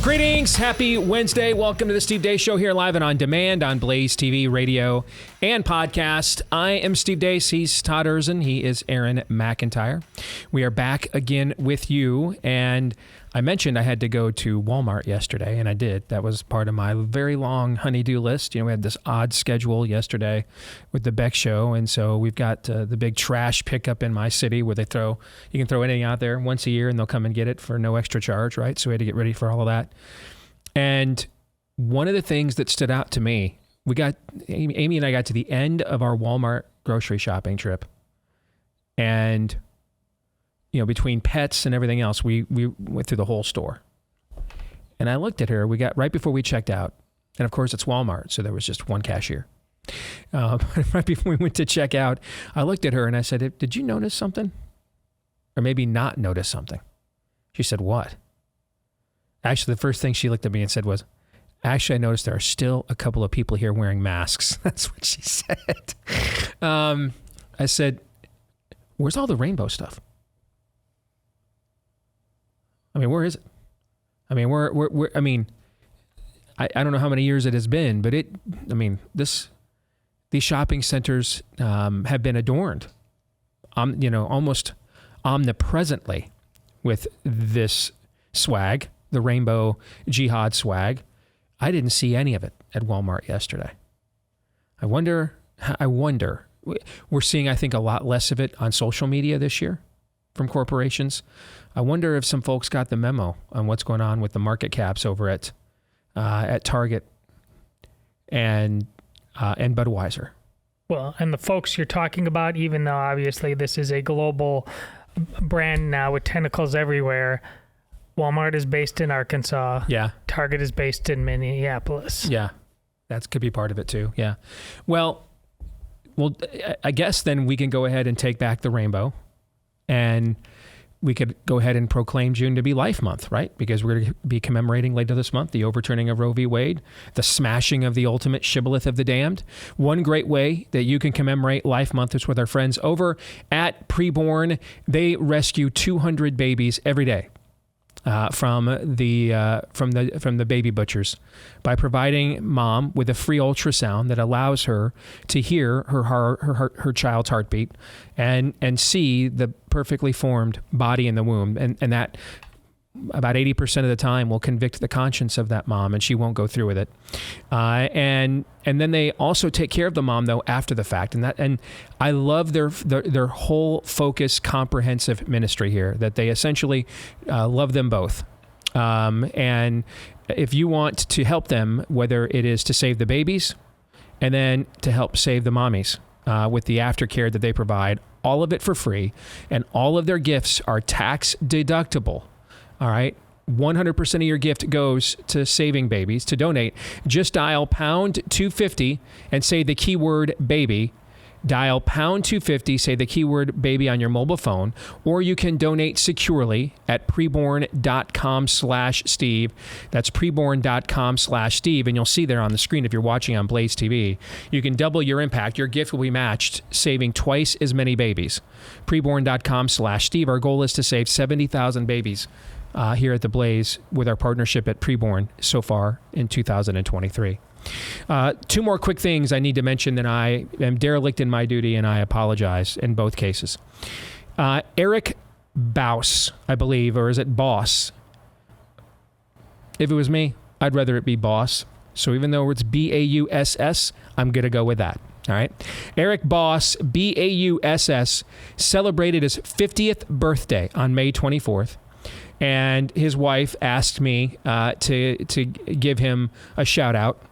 Greetings. Happy Wednesday. Welcome to the Steve Deace Show here live and on demand on Blaze TV, radio, and podcast. I am Steve Deace. He's Todd Erzin. He is Aaron McIntyre. We are back again with you. And I mentioned I had to go to Walmart yesterday, and I did. That was part of my very long honey-do list. You know, we had this odd schedule yesterday with the Beck Show, and so we've got the big trash pickup in my city where you can throw anything out there once a year, and they'll come and get it for no extra charge, right? So we had to get ready for all of that. And one of the things that stood out to me, Amy and I got to the end of our Walmart grocery shopping trip, and you know, between pets and everything else, we went through the whole store. And I looked at her. We got right before we checked out, and of course it's Walmart, so there was just one cashier. Right before we went to check out, I looked at her and I said, "Did you notice something, or maybe not notice something?" She said, "What?" Actually, the first thing she looked at me and said was, "Actually, I noticed there are still a couple of people here wearing masks." That's what she said. I said, "Where's all the rainbow stuff? I mean, where is it? I mean, I don't know how many years it has been, but these shopping centers have been adorned, almost omnipresently with this swag, the rainbow jihad swag. I didn't see any of it at Walmart yesterday. I wonder. We're seeing, I think, a lot less of it on social media this year from corporations. I wonder if some folks got the memo on what's going on with the market caps over at Target and Budweiser. Well, and the folks you're talking about, even though obviously this is a global brand now with tentacles everywhere, Walmart is based in Arkansas. Yeah. Target is based in Minneapolis. Yeah. That could be part of it too. Yeah. Well, I guess then we can go ahead and take back the rainbow, and we could go ahead and proclaim June to be Life Month, right? Because we're going to be commemorating later this month the overturning of Roe v. Wade, the smashing of the ultimate shibboleth of the damned. One great way that you can commemorate Life Month is with our friends over at Preborn. They rescue 200 babies every day from the baby butchers by providing mom with a free ultrasound that allows her to hear her child's heartbeat and see the perfectly formed body in the womb, and that about 80% of the time will convict the conscience of that mom, and she won't go through with it. And then they also take care of the mom though after the fact, and I love their whole focus, comprehensive ministry here, that they essentially love them both. And if you want to help them, whether it is to save the babies and then to help save the mommies with the aftercare that they provide, all of it for free, and all of their gifts are tax deductible. All right. 100% of your gift goes to saving babies. To donate, just dial pound 250 and say the keyword baby. Dial pound 250, say the keyword baby on your mobile phone, or you can donate securely at preborn.com/Steve. That's preborn.com/Steve. And you'll see there on the screen if you're watching on Blaze TV, you can double your impact. Your gift will be matched, saving twice as many babies. Preborn.com/Steve. Our goal is to save 70,000 babies here at the Blaze with our partnership at Preborn so far in 2023. Two more quick things I need to mention that I am derelict in my duty, and I apologize in both cases. Eric Baus, I believe, or is it Boss? If it was me, I'd rather it be Boss. So even though it's B-A-U-S-S, I'm going to go with that. All right. Eric Boss, B-A-U-S-S, celebrated his 50th birthday on May 24th. And his wife asked me to give him a shout out.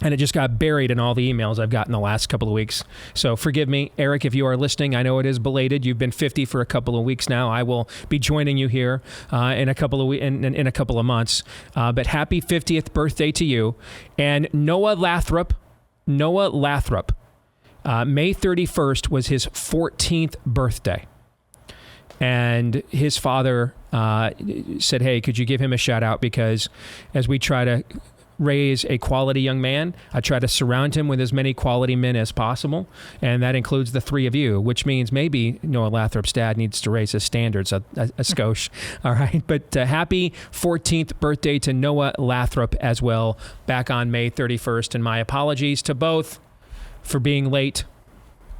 And it just got buried in all the emails I've gotten the last couple of weeks. So forgive me, Eric, if you are listening. I know it is belated. You've been 50 for a couple of weeks now. I will be joining you here in a couple of months. But happy 50th birthday to you. And Noah Lathrop, May 31st was his 14th birthday. And his father said, hey, could you give him a shout out? Because as we try to raise a quality young man. I try to surround him with as many quality men as possible, and that includes the three of you, which means maybe Noah Lathrop's dad needs to raise his standards a skosh. All right, but happy 14th birthday to Noah Lathrop as well, back on May 31st, and my apologies to both for being late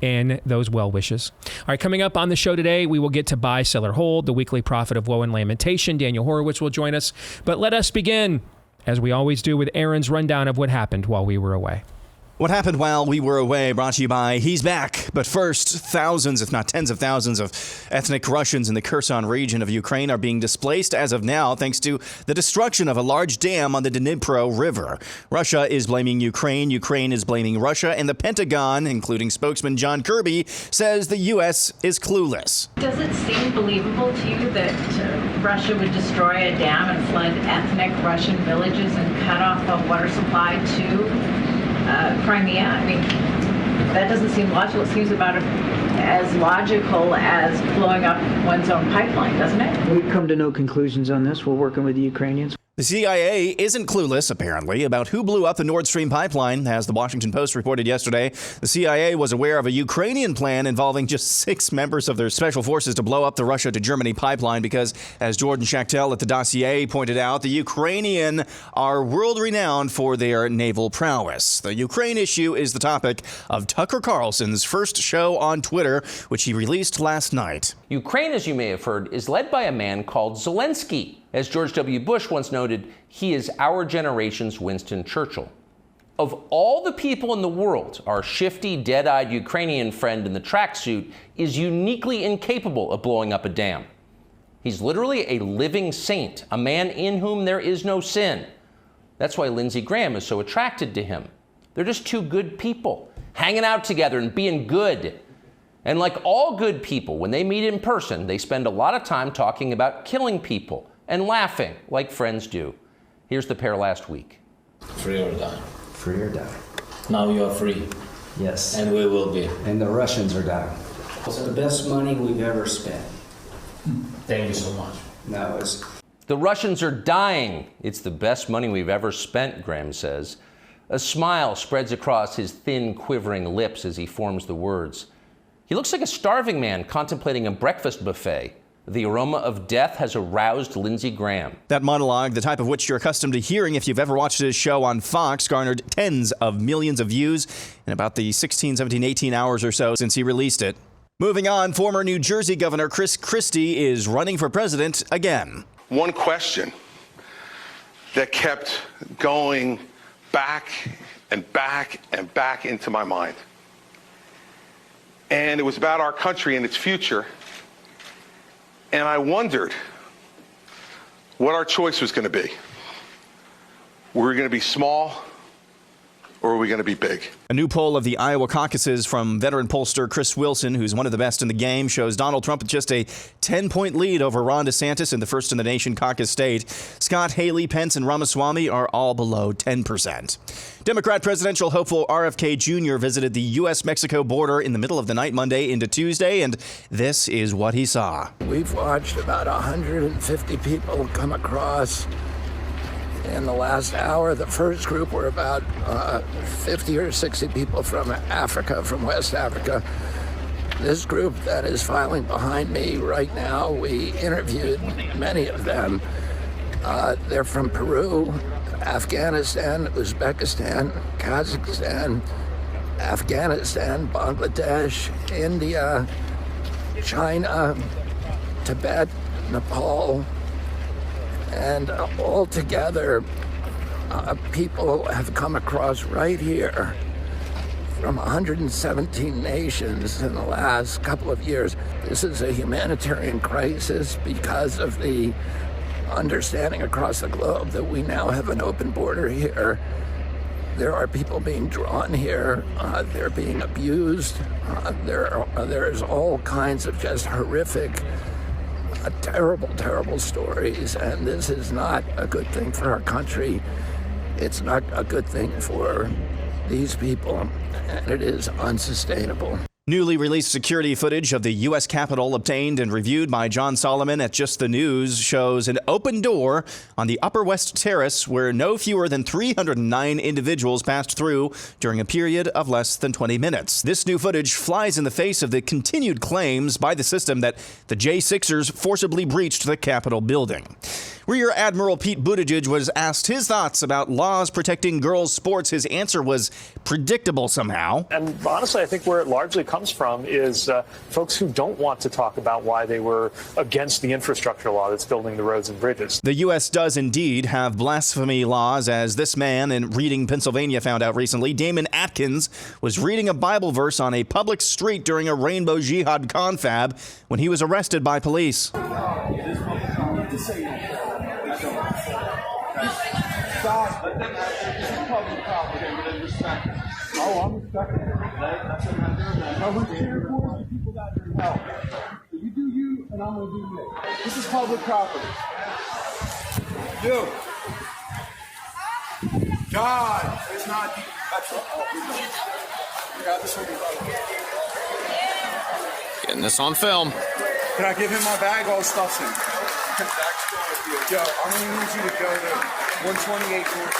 in those well wishes. All right, coming up on the show today, we will get to buy, sell, or hold, the weekly prophet of woe and lamentation. Daniel Horowitz will join us. But let us begin, as we always do, with Aaron's rundown of what happened while we were away. What happened while we were away, brought to you by He's Back. But first, thousands, if not tens of thousands, of ethnic Russians in the Kherson region of Ukraine are being displaced as of now thanks to the destruction of a large dam on the Dnipro River. Russia is blaming Ukraine. Ukraine is blaming Russia. And the Pentagon, including spokesman John Kirby, says the U.S. is clueless. Does it seem believable to you that Russia would destroy a dam and flood ethnic Russian villages and cut off a water supply to Crimea? I mean, that doesn't seem logical. It seems about as logical as blowing up one's own pipeline, doesn't it? We've come to no conclusions on this. We're working with the Ukrainians. The CIA isn't clueless, apparently, about who blew up the Nord Stream pipeline. As the Washington Post reported yesterday, the CIA was aware of a Ukrainian plan involving just 6 members of their special forces to blow up the Russia to Germany pipeline because, as Jordan Schachtel at the Dossier pointed out, the Ukrainian are world-renowned for their naval prowess. The Ukraine issue is the topic of Tucker Carlson's first show on Twitter, which he released last night. Ukraine, as you may have heard, is led by a man called Zelensky. As George W. Bush once noted, he is our generation's Winston Churchill. Of all the people in the world, our shifty, dead-eyed Ukrainian friend in the tracksuit is uniquely incapable of blowing up a dam. He's literally a living saint, a man in whom there is no sin. That's why Lindsey Graham is so attracted to him. They're just two good people, hanging out together and being good. And like all good people, when they meet in person, they spend a lot of time talking about killing people and laughing like friends do. Here's the pair last week. Free or die. Free or die. Now you are free. Yes. And we will be. And the Russians are dying. It's the best money we've ever spent. Thank you so much. No, it's... The Russians are dying. It's the best money we've ever spent, Graham says. A smile spreads across his thin, quivering lips as he forms the words. He looks like a starving man contemplating a breakfast buffet. The aroma of death has aroused Lindsey Graham. That monologue, the type of which you're accustomed to hearing if you've ever watched his show on Fox, garnered tens of millions of views in about the 16, 17, 18 hours or so since he released it. Moving on, former New Jersey Governor Chris Christie is running for president again. One question that kept going back and back and back into my mind. And it was about our country and its future. And I wondered what our choice was going to be. Were we going to be small or are we going to be big? A new poll of the Iowa caucuses from veteran pollster Chris Wilson, who's one of the best in the game, shows Donald Trump with just a 10-point lead over Ron DeSantis in the first-in-the-nation caucus state. Scott, Haley, Pence, and Ramaswamy are all below 10%. Democrat presidential hopeful RFK Jr. visited the U.S.-Mexico border in the middle of the night Monday into Tuesday, and this is what he saw. We've watched about 150 people come across in the last hour. The first group were about 50 or 60 people from Africa, from West Africa. This group that is filing behind me right now, we interviewed many of them. They're from Peru, Afghanistan, Uzbekistan, Kazakhstan, Afghanistan, Bangladesh, India, China, Tibet, Nepal, and altogether, people have come across right here from 117 nations in the last couple of years. This is a humanitarian crisis because of the understanding across the globe that we now have an open border here. There are people being drawn here. They're being abused. There's all kinds of just horrific, terrible, terrible stories, and this is not a good thing for our country. It's not a good thing for these people, and it is unsustainable. Newly released security footage of the U.S. Capitol obtained and reviewed by John Solomon at Just the News shows an open door on the Upper West Terrace where no fewer than 309 individuals passed through during a period of less than 20 minutes. This new footage flies in the face of the continued claims by the system that the J6ers forcibly breached the Capitol building. Rear Admiral Pete Buttigieg was asked his thoughts about laws protecting girls' sports. His answer was predictable somehow. And honestly, I think where it largely comes from is folks who don't want to talk about why they were against the infrastructure law that's building the roads and bridges. The U.S. does indeed have blasphemy laws, as this man in Reading, Pennsylvania found out recently. Damon Atkins was reading a Bible verse on a public street during a Rainbow Jihad confab when he was arrested by police. Oh, I'm respecting it. That's what I'm doing. No, who's cheering for the people that need help. You do you, and I'm going to do me. This is public property. You. God is not. That's what. You got this one. Getting this on film. Can I give him my bag? All the stuff's in. Yo, I'm going to need you to go to 128 North.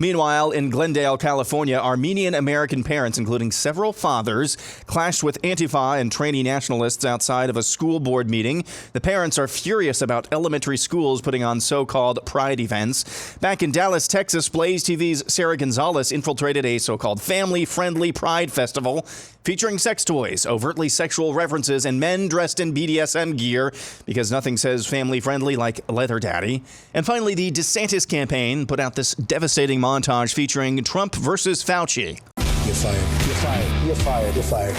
Meanwhile, in Glendale, California, Armenian-American parents, including several fathers, clashed with Antifa and trainee nationalists outside of a school board meeting. The parents are furious about elementary schools putting on so-called pride events. Back in Dallas, Texas, BlazeTV's Sarah Gonzalez infiltrated a so-called family-friendly pride festival featuring sex toys, overtly sexual references, and men dressed in BDSM gear, because nothing says family-friendly like leather daddy. And finally, the DeSantis campaign put out this devastating montage featuring Trump versus Fauci. You're fired. You're fired. You're fired. You're fired.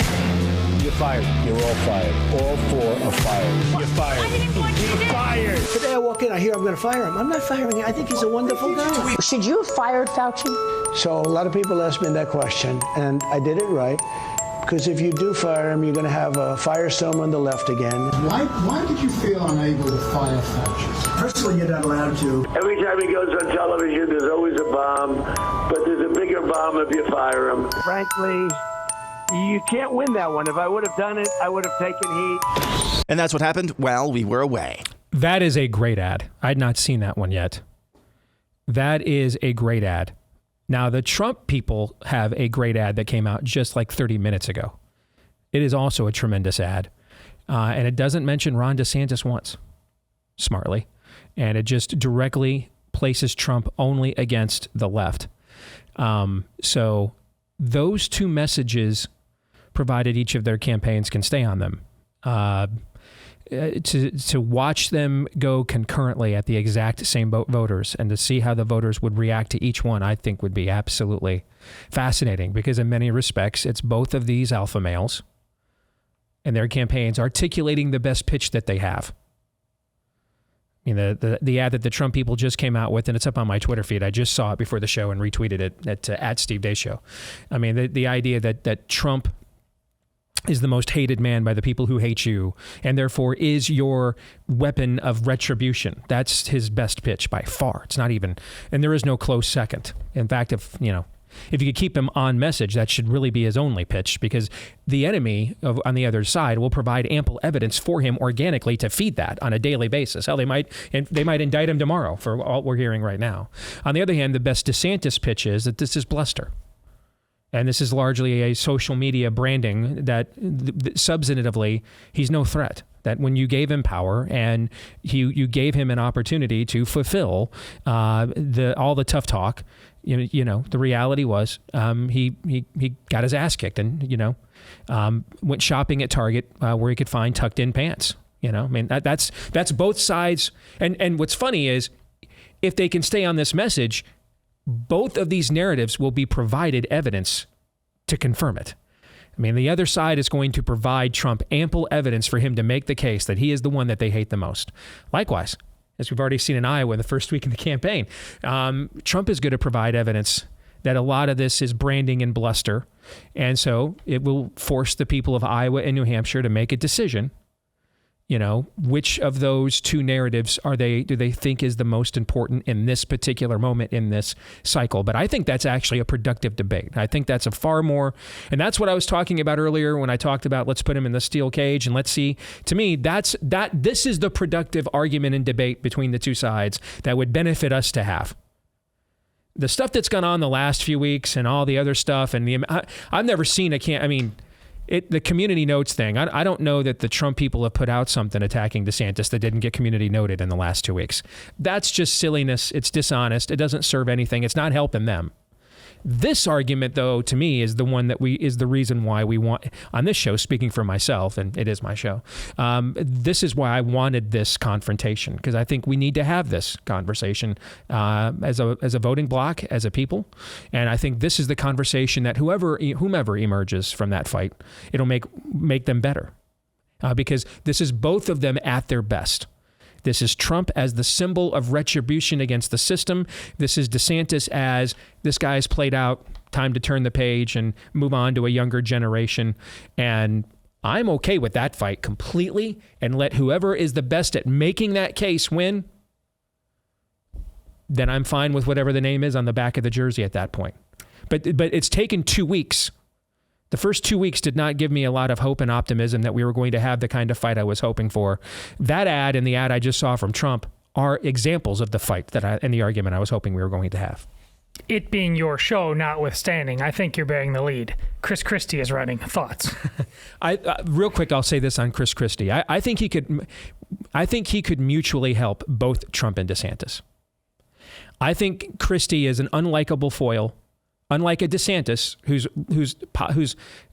You're fired. You're all fired. All four are fired. You're fired. You're fired. Today I walk in, I hear I'm going to fire him. I'm not firing him. I think he's a wonderful guy. Should you have fired Fauci? So a lot of people ask me that question, and I did it right. Because if you do fire him, you're going to have a firestorm on the left again. Why did you feel unable to fire Fauci? Personally, you're not allowed to. Every time he goes on television, there's always a bomb, but there's a bigger bomb if you fire him. Frankly, you can't win that one. If I would have done it, I would have taken heat. And that's what happened while we were away. That is a great ad. I'd not seen that one yet. That is a great ad. Now, the Trump people have a great ad that came out just like 30 minutes ago. It is also a tremendous ad. And it doesn't mention Ron DeSantis once, smartly. And it just directly places Trump only against the left. So those two messages, provided each of their campaigns can stay on them, to watch them go concurrently at the exact same voters and to see how the voters would react to each one, I think would be absolutely fascinating, because in many respects, it's both of these alpha males and their campaigns articulating the best pitch that they have. I mean, the ad that the Trump people just came out with, and it's up on my Twitter feed. I just saw it before the show and retweeted it at Steve Deace Show. I mean, the idea that Trump is the most hated man by the people who hate you, and therefore is your weapon of retribution. That's his best pitch by far. It's not even, and there is no close second. In fact, if you could keep him on message, that should really be his only pitch, because the enemy on the other side will provide ample evidence for him organically to feed that on a daily basis. Hell, they might indict him tomorrow for all we're hearing right now. On the other hand, the best DeSantis pitch is that this is bluster. And this is largely a social media branding that substantively, he's no threat. That when you gave him power and you gave him an opportunity to fulfill all the tough talk, the reality was he got his ass kicked and went shopping at Target where he could find tucked in pants. I mean that's both sides. And what's funny is, if they can stay on this message, both of these narratives will be provided evidence to confirm it. I mean, the other side is going to provide Trump ample evidence for him to make the case that he is the one that they hate the most. Likewise, as we've already seen in Iowa in the first week of the campaign, Trump is going to provide evidence that a lot of this is branding and bluster. And so it will force the people of Iowa and New Hampshire to make a decision You know, which of those two narratives do they think is the most important in this particular moment in this cycle? But I think that's actually a productive debate. I think that's a far more, and that's what I was talking about earlier when I talked about let's put him in the steel cage and let's see. To me, this is the productive argument and debate between the two sides that would benefit us to have. The stuff that's gone on the last few weeks and all the other stuff, and I've never seen the community notes thing. I don't know that the Trump people have put out something attacking DeSantis that didn't get community noted in the last 2 weeks. That's just silliness. It's dishonest. It doesn't serve anything. It's not helping them. This argument, though, to me, is the one that is the reason why we want, on this show, speaking for myself, and it is my show, this is why I wanted this confrontation, because I think we need to have this conversation as a voting bloc, as a people, and I think this is the conversation that whomever emerges from that fight, it'll make them better, because this is both of them at their best. This is Trump as the symbol of retribution against the system. This is DeSantis as this guy's played out, time to turn the page and move on to a younger generation. And I'm okay with that fight completely, and let whoever is the best at making that case win. Then I'm fine with whatever the name is on the back of the jersey at that point. But it's taken 2 weeks. The first 2 weeks did not give me a lot of hope and optimism that we were going to have the kind of fight I was hoping for. That ad and the ad I just saw from Trump are examples of the fight and the argument I was hoping we were going to have. It being your show notwithstanding, I think you're bearing the lead. Chris Christie is running. Thoughts? Real quick, I'll say this on Chris Christie. I think he could mutually help both Trump and DeSantis. I think Christie is an unlikable foil. Unlike a DeSantis, whose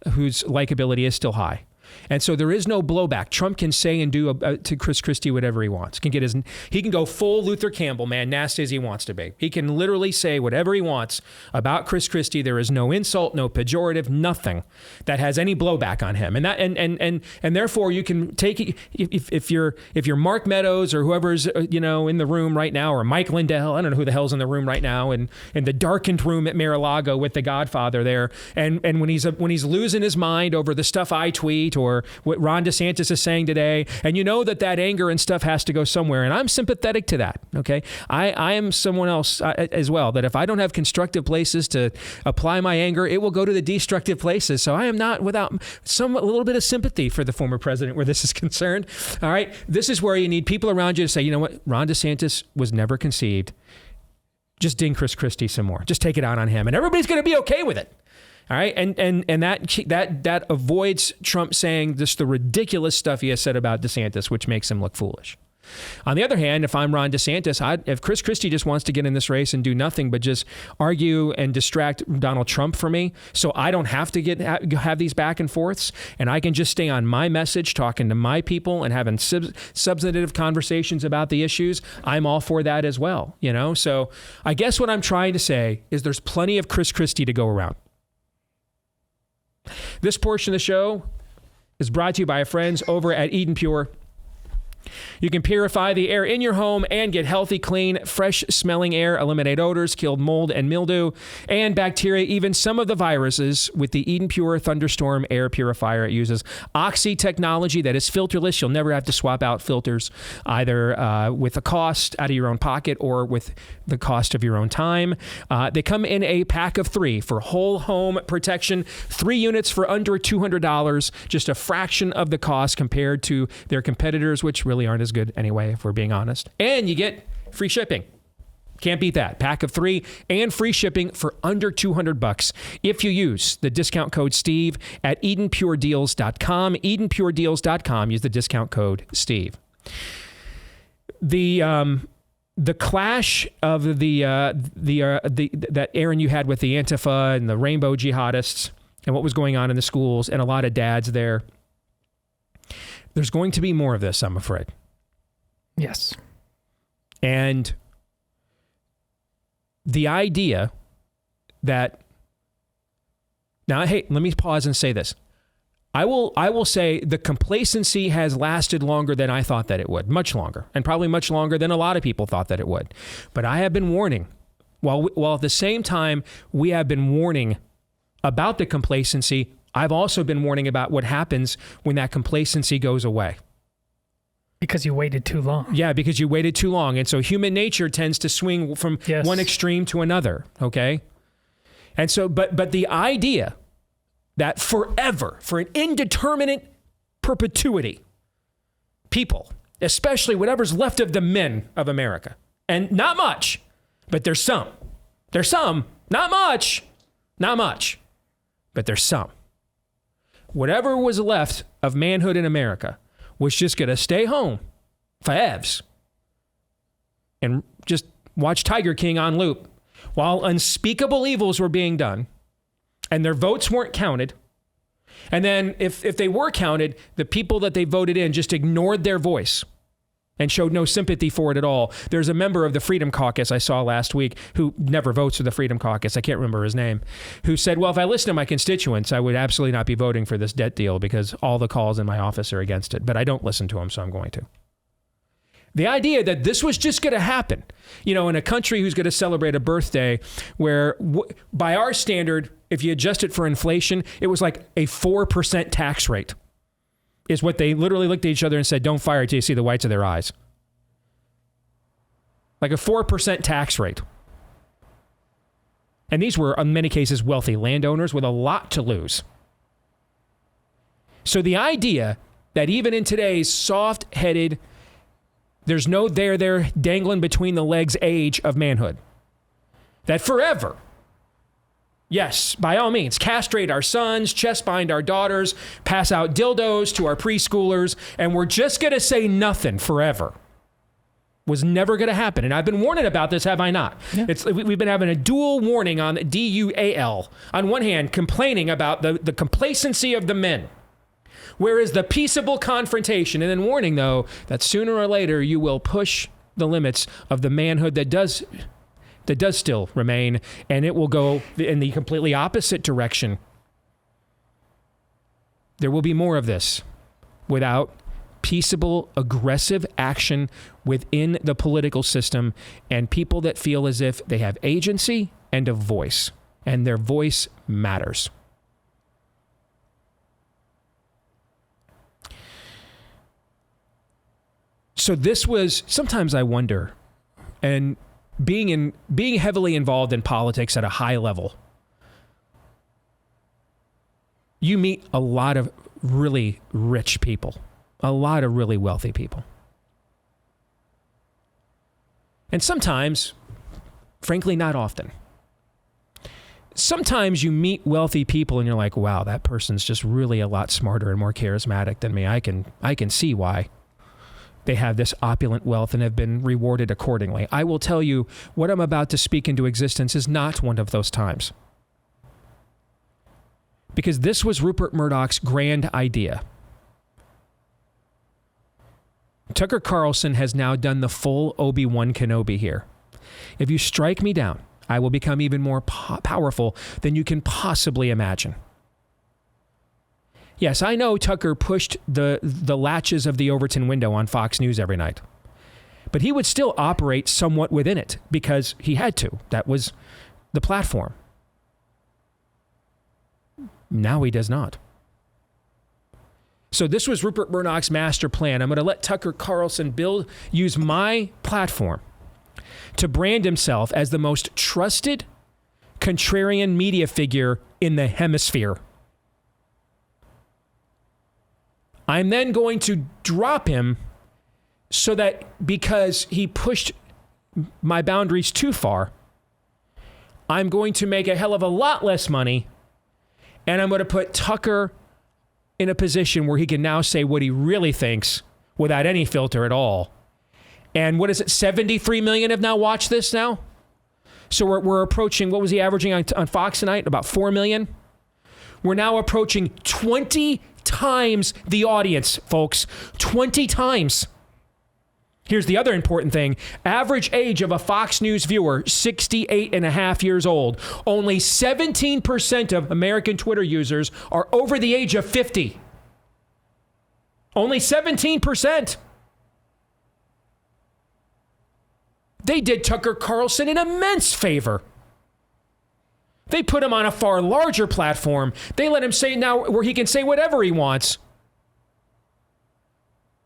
likability is still high. And so there is no blowback. Trump can say and do to Chris Christie whatever he wants. He can go full Luther Campbell, man, nasty as he wants to be. He can literally say whatever he wants about Chris Christie. There is no insult, no pejorative, nothing that has any blowback on him. And therefore you can take if you're Mark Meadows or whoever's in the room right now, or Mike Lindell, I don't know who the hell's in the room right now, and in the darkened room at Mar-a-Lago with the Godfather there, and when he's losing his mind over the stuff I tweet or what Ron DeSantis is saying today, and you know that anger and stuff has to go somewhere, and I'm sympathetic to that, okay? I am someone else as well, that if I don't have constructive places to apply my anger, it will go to the destructive places. So I am not without a little bit of sympathy for the former president where this is concerned, all right? This is where you need people around you to say, you know what, Ron DeSantis was never conceived. Just ding Chris Christie some more. Just take it out on him, and everybody's going to be okay with it. All right, and that avoids Trump saying just the ridiculous stuff he has said about DeSantis, which makes him look foolish. On the other hand, if I'm Ron DeSantis, if Chris Christie just wants to get in this race and do nothing but just argue and distract Donald Trump for me, so I don't have to have these back and forths, and I can just stay on my message, talking to my people and having substantive conversations about the issues, I'm all for that as well. So I guess what I'm trying to say is there's plenty of Chris Christie to go around. This portion of the show is brought to you by our friends over at Eden Pure. You can purify the air in your home and get healthy, clean, fresh-smelling air, eliminate odors, kill mold and mildew, and bacteria, even some of the viruses, with the Eden Pure Thunderstorm Air Purifier. It uses Oxy technology that is filterless. You'll never have to swap out filters, either with the cost out of your own pocket or with the cost of your own time. They come in a pack of 3 for whole home protection. 3 units for under $200, just a fraction of the cost compared to their competitors, which really aren't as good anyway, if we're being honest. And you get free shipping. Can't beat that. Pack of 3 and free shipping for under $200 if you use the discount code Steve at EdenPureDeals.com. EdenPureDeals.com. Use the discount code Steve. The clash of that Aaron you had with the Antifa and the rainbow jihadists and what was going on in the schools and a lot of dads there. There's going to be more of this, I'm afraid. Yes. And the idea that now, hey, let me pause and say this. I will say the complacency has lasted longer than I thought that it would, much longer, and probably much longer than a lot of people thought that it would. But I have been warning, while at the same time we have been warning about the complacency, I've also been warning about what happens when that complacency goes away. Because you waited too long. Yeah, because you waited too long. And so human nature tends to swing from one extreme to another, okay? And so, but the idea that forever, for an indeterminate perpetuity, people, especially whatever's left of the men of America, and not much, but there's some, not much, but there's some. Whatever was left of manhood in America was just going to stay home forever and just watch Tiger King on loop while unspeakable evils were being done and their votes weren't counted. And then if they were counted, the people that they voted in just ignored their voice and showed no sympathy for it at all. There's a member of the Freedom Caucus I saw last week who never votes for the Freedom Caucus. I can't remember his name, who said, well, if I listen to my constituents, I would absolutely not be voting for this debt deal because all the calls in my office are against it. But I don't listen to them, so I'm going to. The idea that this was just going to happen, in a country who's going to celebrate a birthday where, by our standard, if you adjust it for inflation, it was like a 4% tax rate. Is what they literally looked at each other and said, don't fire till you see the whites of their eyes. Like a 4% tax rate. And these were, in many cases, wealthy landowners with a lot to lose. So the idea that even in today's soft-headed, there's no there dangling between the legs age of manhood, that forever, yes, by all means, castrate our sons, chest bind our daughters, pass out dildos to our preschoolers, and we're just going to say nothing forever. Was never going to happen. And I've been warning about this, have I not? Yeah. We've been having a dual warning on DUAL. On one hand, complaining about the complacency of the men, whereas the peaceable confrontation, and then warning, though, that sooner or later you will push the limits of the manhood that does still remain, and it will go in the completely opposite direction. There will be more of this without peaceable, aggressive action within the political system and people that feel as if they have agency and a voice, and their voice matters. So this was, sometimes I wonder, and being heavily involved in politics at a high level, you meet a lot of really rich people, a lot of really wealthy people. And sometimes, frankly, not often. Sometimes you meet wealthy people and you're like, wow, that person's just really a lot smarter and more charismatic than me. I can see why they have this opulent wealth and have been rewarded accordingly. I will tell you, what I'm about to speak into existence is not one of those times. Because this was Rupert Murdoch's grand idea. Tucker Carlson has now done the full Obi-Wan Kenobi here. If you strike me down, I will become even more powerful than you can possibly imagine. Yes, I know Tucker pushed the latches of the Overton window on Fox News every night. But he would still operate somewhat within it because he had to. That was the platform. Now he does not. So this was Rupert Murdoch's master plan. I'm going to let Tucker Carlson use my platform to brand himself as the most trusted contrarian media figure in the hemisphere. I'm then going to drop him so that because he pushed my boundaries too far, I'm going to make a hell of a lot less money, and I'm going to put Tucker in a position where he can now say what he really thinks without any filter at all. And what is it? 73 million have now watched this now. So we're approaching, what was he averaging on Fox tonight? About 4 million. We're now approaching 20 times the audience, folks. 20 times. Here's the other important thing. Average age of a Fox News viewer, 68 and a half years old. Only 17% of American Twitter users are over the age of 50. Only 17%. They did Tucker Carlson an immense favor. They put him on a far larger platform. They let him say now where he can say whatever he wants.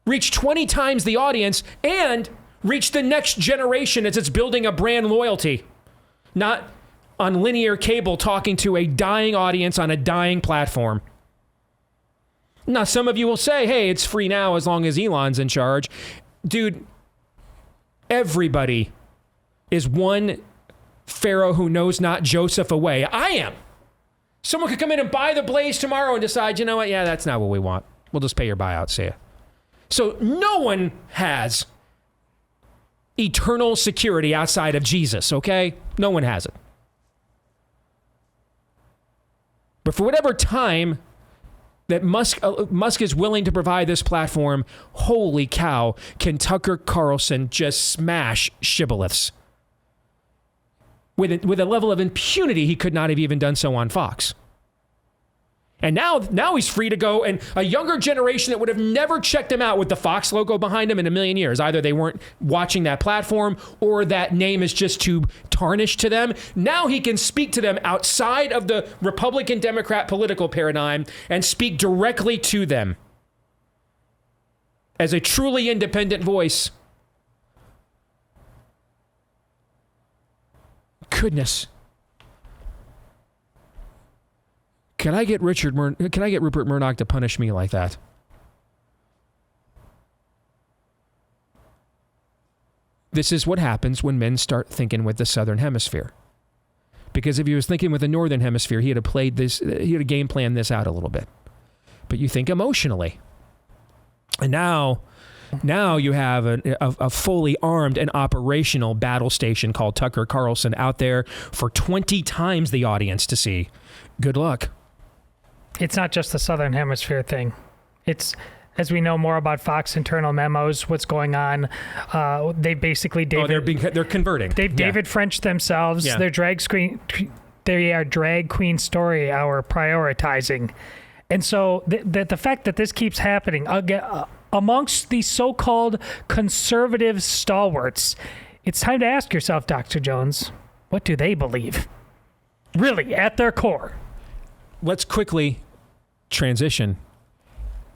reach 20 times the audience, and reach the next generation as it's building a brand loyalty. Not on linear cable talking to a dying audience on a dying platform. Now, some of you will say, hey, it's free now as long as Elon's in charge. Dude, everybody is one Pharaoh who knows not Joseph away. I am. Someone could come in and buy the Blaze tomorrow and decide, you know what? Yeah, that's not what we want. We'll just pay your buyout. See ya. So no one has eternal security outside of Jesus, okay? No one has it. But for whatever time that Musk is willing to provide this platform, holy cow, can Tucker Carlson just smash shibboleths with a level of impunity he could not have even done so on Fox. And now he's free to go, and a younger generation that would have never checked him out with the Fox logo behind him in a million years. Either they weren't watching that platform or that name is just too tarnished to them. Now he can speak to them outside of the Republican-Democrat political paradigm and speak directly to them as a truly independent voice. Goodness. Can I get Rupert Murdoch to punish me like that? This is what happens when men start thinking with the Southern Hemisphere. Because if he was thinking with the Northern Hemisphere, he would have game planned this out a little bit. But you think emotionally. And now you have a fully armed and operational battle station called Tucker Carlson out there for 20 times the audience to see. Good luck. It's not just the Southern Hemisphere thing. It's, as we know more about Fox internal memos, what's going on. They basically they're converting. They've David French themselves. Yeah. Their they are drag queen story hour prioritizing, and so the fact that this keeps happening amongst these so-called conservative stalwarts, it's time to ask yourself, Dr. Jones, what do they believe? Really, at their core. Let's quickly transition.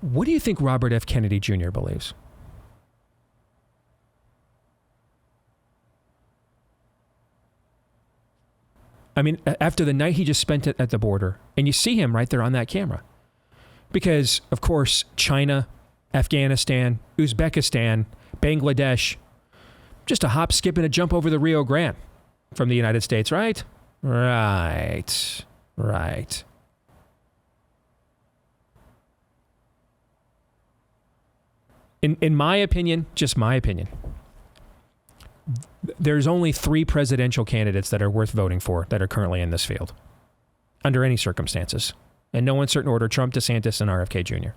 What do you think Robert F. Kennedy Jr. believes? I mean, after the night he just spent at the border, and you see him right there on that camera. Because, of course, China, Afghanistan, Uzbekistan, Bangladesh, just a hop, skip, and a jump over the Rio Grande from the United States, right? Right. In my opinion, just my opinion, there's only 3 presidential candidates that are worth voting for that are currently in this field, under any circumstances. In no uncertain order, Trump, DeSantis, and RFK Jr.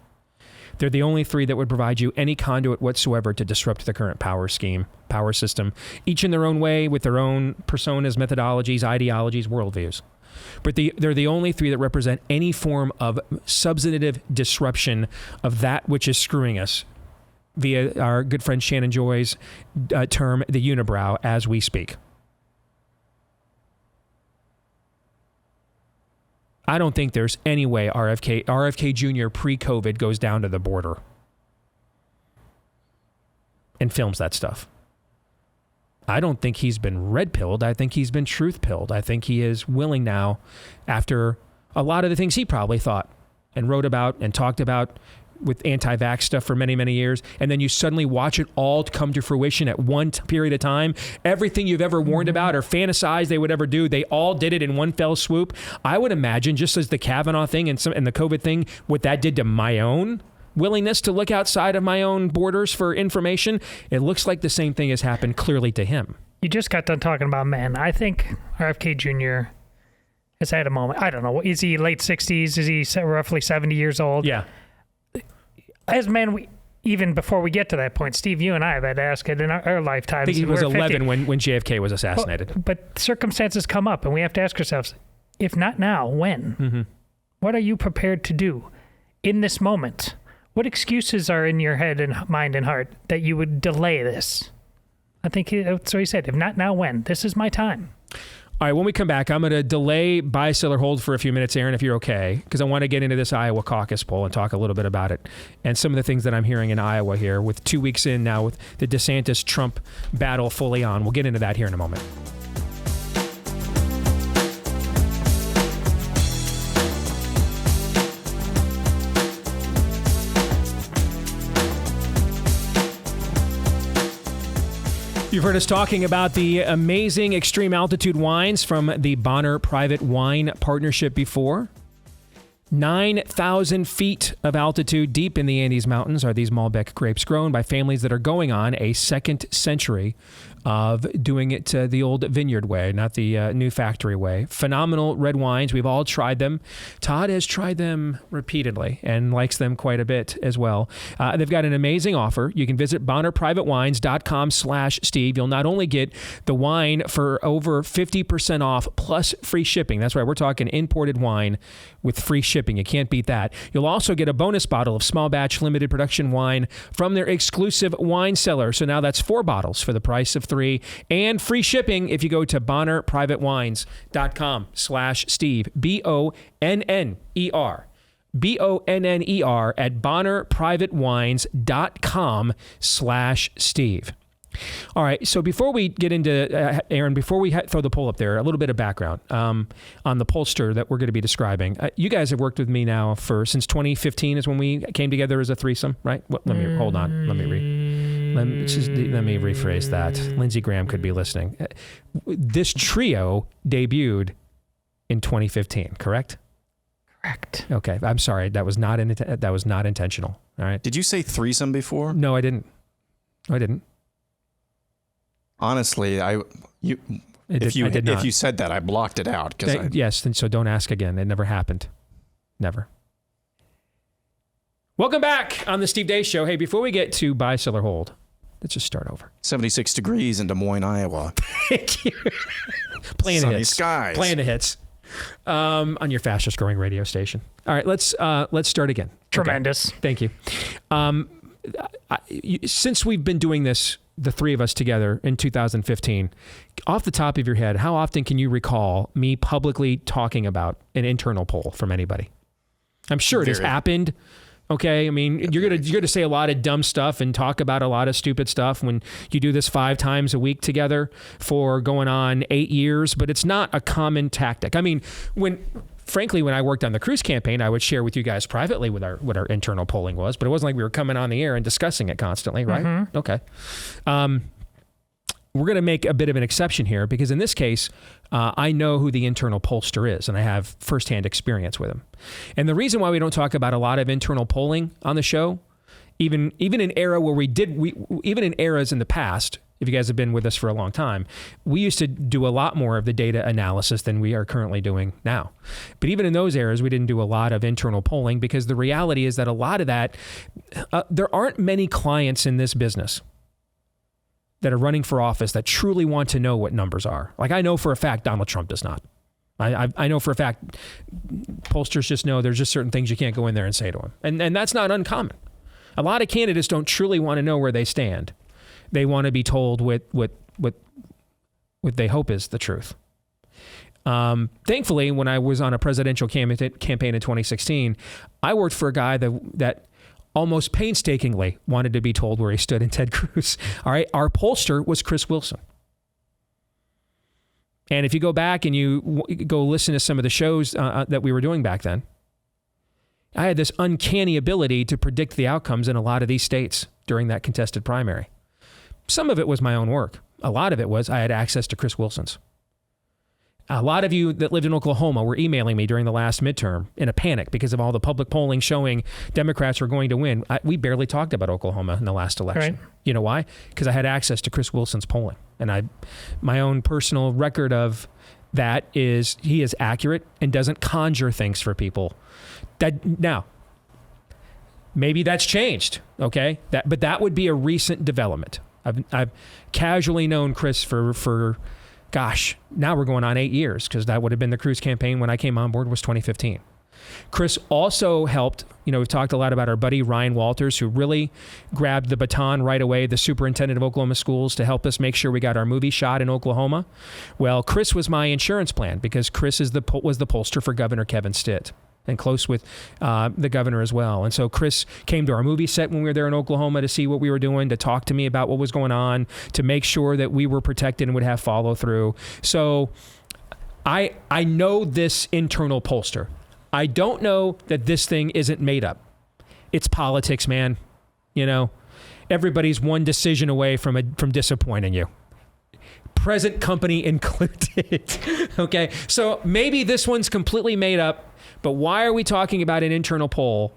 They're the only 3 that would provide you any conduit whatsoever to disrupt the current power system, each in their own way, with their own personas, methodologies, ideologies, worldviews. But they're the only 3 that represent any form of substantive disruption of that which is screwing us, via our good friend Shannon Joy's term, the unibrow, as we speak. I don't think there's any way RFK Jr. pre-COVID goes down to the border and films that stuff. I don't think he's been red-pilled. I think he's been truth-pilled. I think he is willing now, after a lot of the things he probably thought and wrote about and talked about with anti-vax stuff for many, many years, and then you suddenly watch it all come to fruition at one period of time. Everything you've ever warned about or fantasized they would ever do, they all did it in one fell swoop. I would imagine, just as the Kavanaugh thing and the COVID thing, what that did to my own willingness to look outside of my own borders for information, it looks like the same thing has happened clearly to him. You just got done talking about men. I think RFK Jr. has had a moment. I don't know. Is he late 60s? Is he roughly 70 years old? Yeah. As men, even before we get to that point, Steve, you and I have had to ask it in our lifetimes. I think he was 11 when JFK was assassinated. But circumstances come up, and we have to ask ourselves, if not now, when? Mm-hmm. What are you prepared to do in this moment? What excuses are in your head and mind and heart that you would delay this? I think that's what he said. If not now, when? This is my time. All right, when we come back, I'm going to delay buy, sell, or hold for a few minutes, Aaron, if you're okay, because I want to get into this Iowa caucus poll and talk a little bit about it and some of the things that I'm hearing in Iowa here with 2 weeks in now with the DeSantis-Trump battle fully on. We'll get into that here in a moment. You've heard us talking about the amazing extreme altitude wines from the Bonner Private Wine Partnership before. 9,000 feet of altitude deep in the Andes Mountains are these Malbec grapes grown by families that are going on a second century of doing it the old vineyard way, not the new factory way. Phenomenal red wines. We've all tried them. Todd has tried them repeatedly and likes them quite a bit as well. They've got an amazing offer. You can visit BonnerPrivateWines.com/Steve. You'll not only get the wine for over 50% off plus free shipping. That's right. We're talking imported wine with free shipping. You can't beat that. You'll also get a bonus bottle of small batch limited production wine from their exclusive wine cellar. So now that's 4 bottles for the price of 3 and free shipping if you go to BonnerPrivateWines.com/Steve. BONNER. BONNER at BonnerPrivateWines.com/Steve. All right, so before we get into, Aaron, before we throw the poll up there, a little bit of background on the pollster that we're going to be describing. You guys have worked with me now since 2015 is when we came together as a threesome, right? Let me hold on. Let me rephrase that. Lindsey Graham could be listening. This trio debuted in 2015, correct? Correct. Okay, I'm sorry. That was not intentional. All right. Did you say threesome before? No, I didn't. Honestly, if you said that, I blocked it out. Yes, and so don't ask again. It never happened. Never. Welcome back on the Steve Deace Show. Hey, before we get to buy, sell, or hold, let's just start over. 76 degrees in Des Moines, Iowa. Thank you. Playing Sunny the hits. Skies. Playing the hits on your fastest growing radio station. All right, let's start again. Tremendous. Okay. Thank you. Since we've been doing this, the three of us together in 2015, off the top of your head, how often can you recall me publicly talking about an internal poll from anybody? I'm sure it has happened. Okay, I mean, you're gonna say a lot of dumb stuff and talk about a lot of stupid stuff when you do this 5 times a week together for going on 8 years, but it's not a common tactic. I mean, frankly, when I worked on the Cruz campaign, I would share with you guys privately what our internal polling was, but it wasn't like we were coming on the air and discussing it constantly, right? Mm-hmm. Okay. We're going to make a bit of an exception here because in this case, I know who the internal pollster is and I have firsthand experience with him. And the reason why we don't talk about a lot of internal polling on the show, even in eras in the past, if you guys have been with us for a long time, we used to do a lot more of the data analysis than we are currently doing now. But even in those eras, we didn't do a lot of internal polling because the reality is that a lot of that, there aren't many clients in this business that are running for office that truly want to know what numbers are. Like I know for a fact Donald Trump does not. I know for a fact pollsters just know there's just certain things you can't go in there and say to him. And that's not uncommon. A lot of candidates don't truly want to know where they stand. They want to be told what they hope is the truth. Thankfully, when I was on a presidential campaign in 2016, I worked for a guy that almost painstakingly wanted to be told where he stood in Ted Cruz. All right, our pollster was Chris Wilson. And if you go back and you go listen to some of the shows that we were doing back then, I had this uncanny ability to predict the outcomes in a lot of these states during that contested primary. Some of it was my own work. A lot of it was I had access to Chris Wilson's. A lot of you that lived in Oklahoma were emailing me during the last midterm in a panic because of all the public polling showing Democrats were going to win. We barely talked about Oklahoma in the last election. Right. You know why? Because I had access to Chris Wilson's polling. And my own personal record of that is he is accurate and doesn't conjure things for people. Now, maybe that's changed, okay? But that would be a recent development. I've casually known Chris for gosh, now we're going on 8 years because that would have been the Cruz campaign when I came on board was 2015. Chris also helped, we've talked a lot about our buddy Ryan Walters, who really grabbed the baton right away, the superintendent of Oklahoma schools, to help us make sure we got our movie shot in Oklahoma. Well, Chris was my insurance plan because Chris was the pollster for Governor Kevin Stitt and close with the governor as well. And so Chris came to our movie set when we were there in Oklahoma to see what we were doing, to talk to me about what was going on, to make sure that we were protected and would have follow through. So I know this internal pollster. I don't know that this thing isn't made up. It's politics, man. Everybody's one decision away from disappointing you. Present company included. Okay, so maybe this one's completely made up, but why are we talking about an internal poll?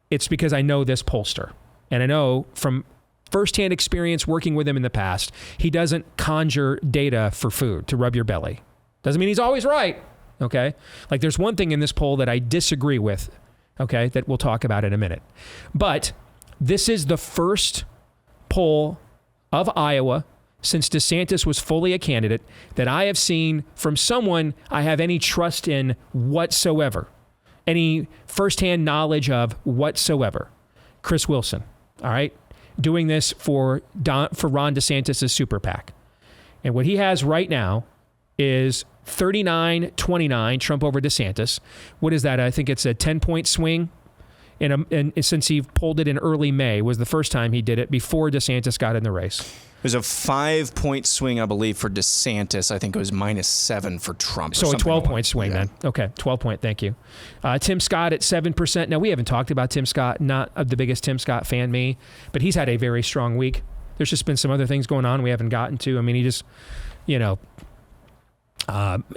It's because I know this pollster, and I know from firsthand experience working with him in the past, he doesn't conjure data for food to rub your belly. Doesn't mean he's always right. Okay. Like there's one thing in this poll that I disagree with. Okay. That we'll talk about in a minute. But this is the first poll of Iowa since DeSantis was fully a candidate that I have seen from someone I have any trust in whatsoever, any firsthand knowledge of whatsoever. Chris Wilson. All right. Doing this for Ron DeSantis' super PAC. And what he has right now is 39-29 Trump over DeSantis. What is that? I think it's a 10-point swing. And since he pulled it in early May, was the first time he did it before DeSantis got in the race. There's a 5-point swing, I believe, for DeSantis. I think it was -7 for Trump. So a 12-point swing then. Okay, 12-point. Thank you. Tim Scott at 7%. Now, we haven't talked about Tim Scott. Not the biggest Tim Scott fan, me. But he's had a very strong week. There's just been some other things going on we haven't gotten to. I mean, he just,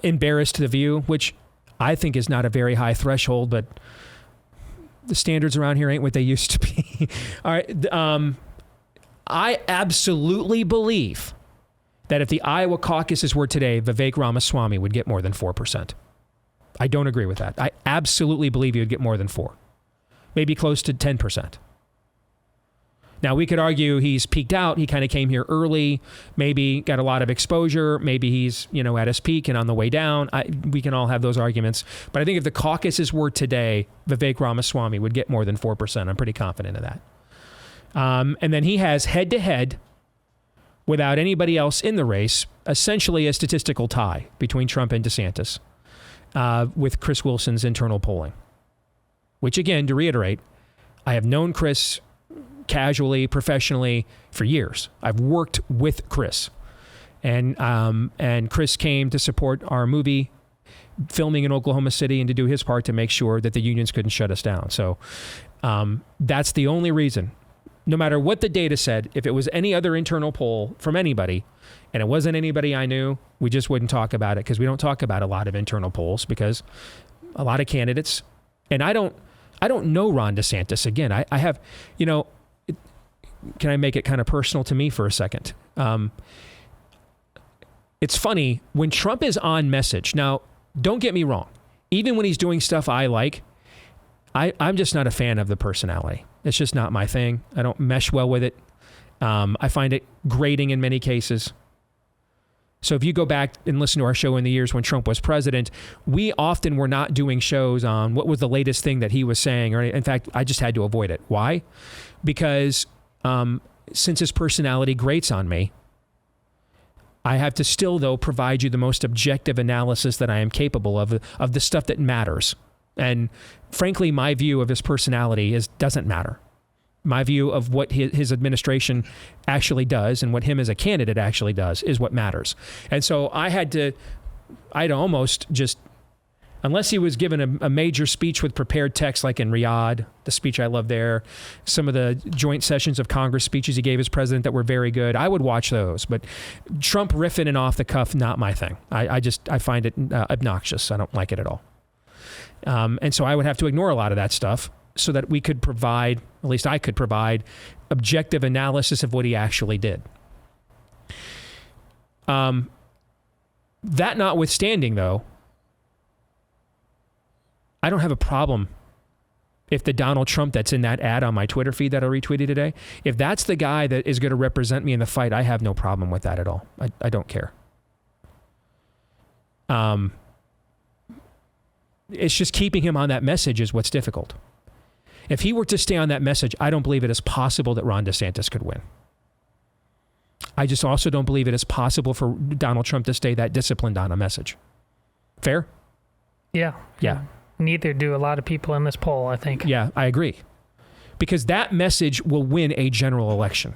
embarrassed The View, which I think is not a very high threshold, but the standards around here ain't what they used to be. All right. I absolutely believe that if the Iowa caucuses were today, Vivek Ramaswamy would get more than 4%. I don't agree with that. I absolutely believe he would get more than 4%. Maybe close to 10%. Now, we could argue he's peaked out. He kind of came here early, maybe got a lot of exposure. Maybe he's, at his peak and on the way down. We can all have those arguments. But I think if the caucuses were today, Vivek Ramaswamy would get more than 4%. I'm pretty confident of that. And then he has head-to-head, without anybody else in the race, essentially a statistical tie between Trump and DeSantis with Chris Wilson's internal polling. Which, again, to reiterate, I have known Chris casually, professionally for years. I've worked with Chris, and Chris came to support our movie filming in Oklahoma City and to do his part to make sure that the unions couldn't shut us down. So that's the only reason. No matter what the data said, if it was any other internal poll from anybody, and it wasn't anybody I knew, we just wouldn't talk about it because we don't talk about a lot of internal polls because a lot of candidates, and I don't know Ron DeSantis. Again, I have, can I make it kind of personal to me for a second? It's funny when Trump is on message. Now, don't get me wrong. Even when he's doing stuff I like, I'm just not a fan of the personality. It's just not my thing. I don't mesh well with it. I find it grating in many cases. So if you go back and listen to our show in the years when Trump was president, we often were not doing shows on what was the latest thing that he was saying. Or in fact, I just had to avoid it. Why? Because since his personality grates on me, I have to still, though, provide you the most objective analysis that I am capable of the stuff that matters. And frankly, my view of his personality doesn't matter. My view of what his administration actually does and what him as a candidate actually does is what matters. And so I'd almost just, unless he was given a major speech with prepared text like in Riyadh, the speech I love there, some of the joint sessions of Congress speeches he gave as president that were very good, I would watch those. But Trump riffing and off the cuff, not my thing. I find it obnoxious. I don't like it at all. And so I would have to ignore a lot of that stuff so that we could provide, at least I could provide, objective analysis of what he actually did. That notwithstanding, though, I don't have a problem if the Donald Trump that's in that ad on my Twitter feed that I retweeted today, if that's the guy that is going to represent me in the fight, I have no problem with that at all. I don't care. It's just keeping him on that message is what's difficult. If he were to stay on that message, I don't believe it is possible that Ron DeSantis could win. I just also don't believe it is possible for Donald Trump to stay that disciplined on a message. Fair? Yeah. Yeah. Neither do a lot of people in this poll, I think. Yeah, I agree. Because that message will win a general election.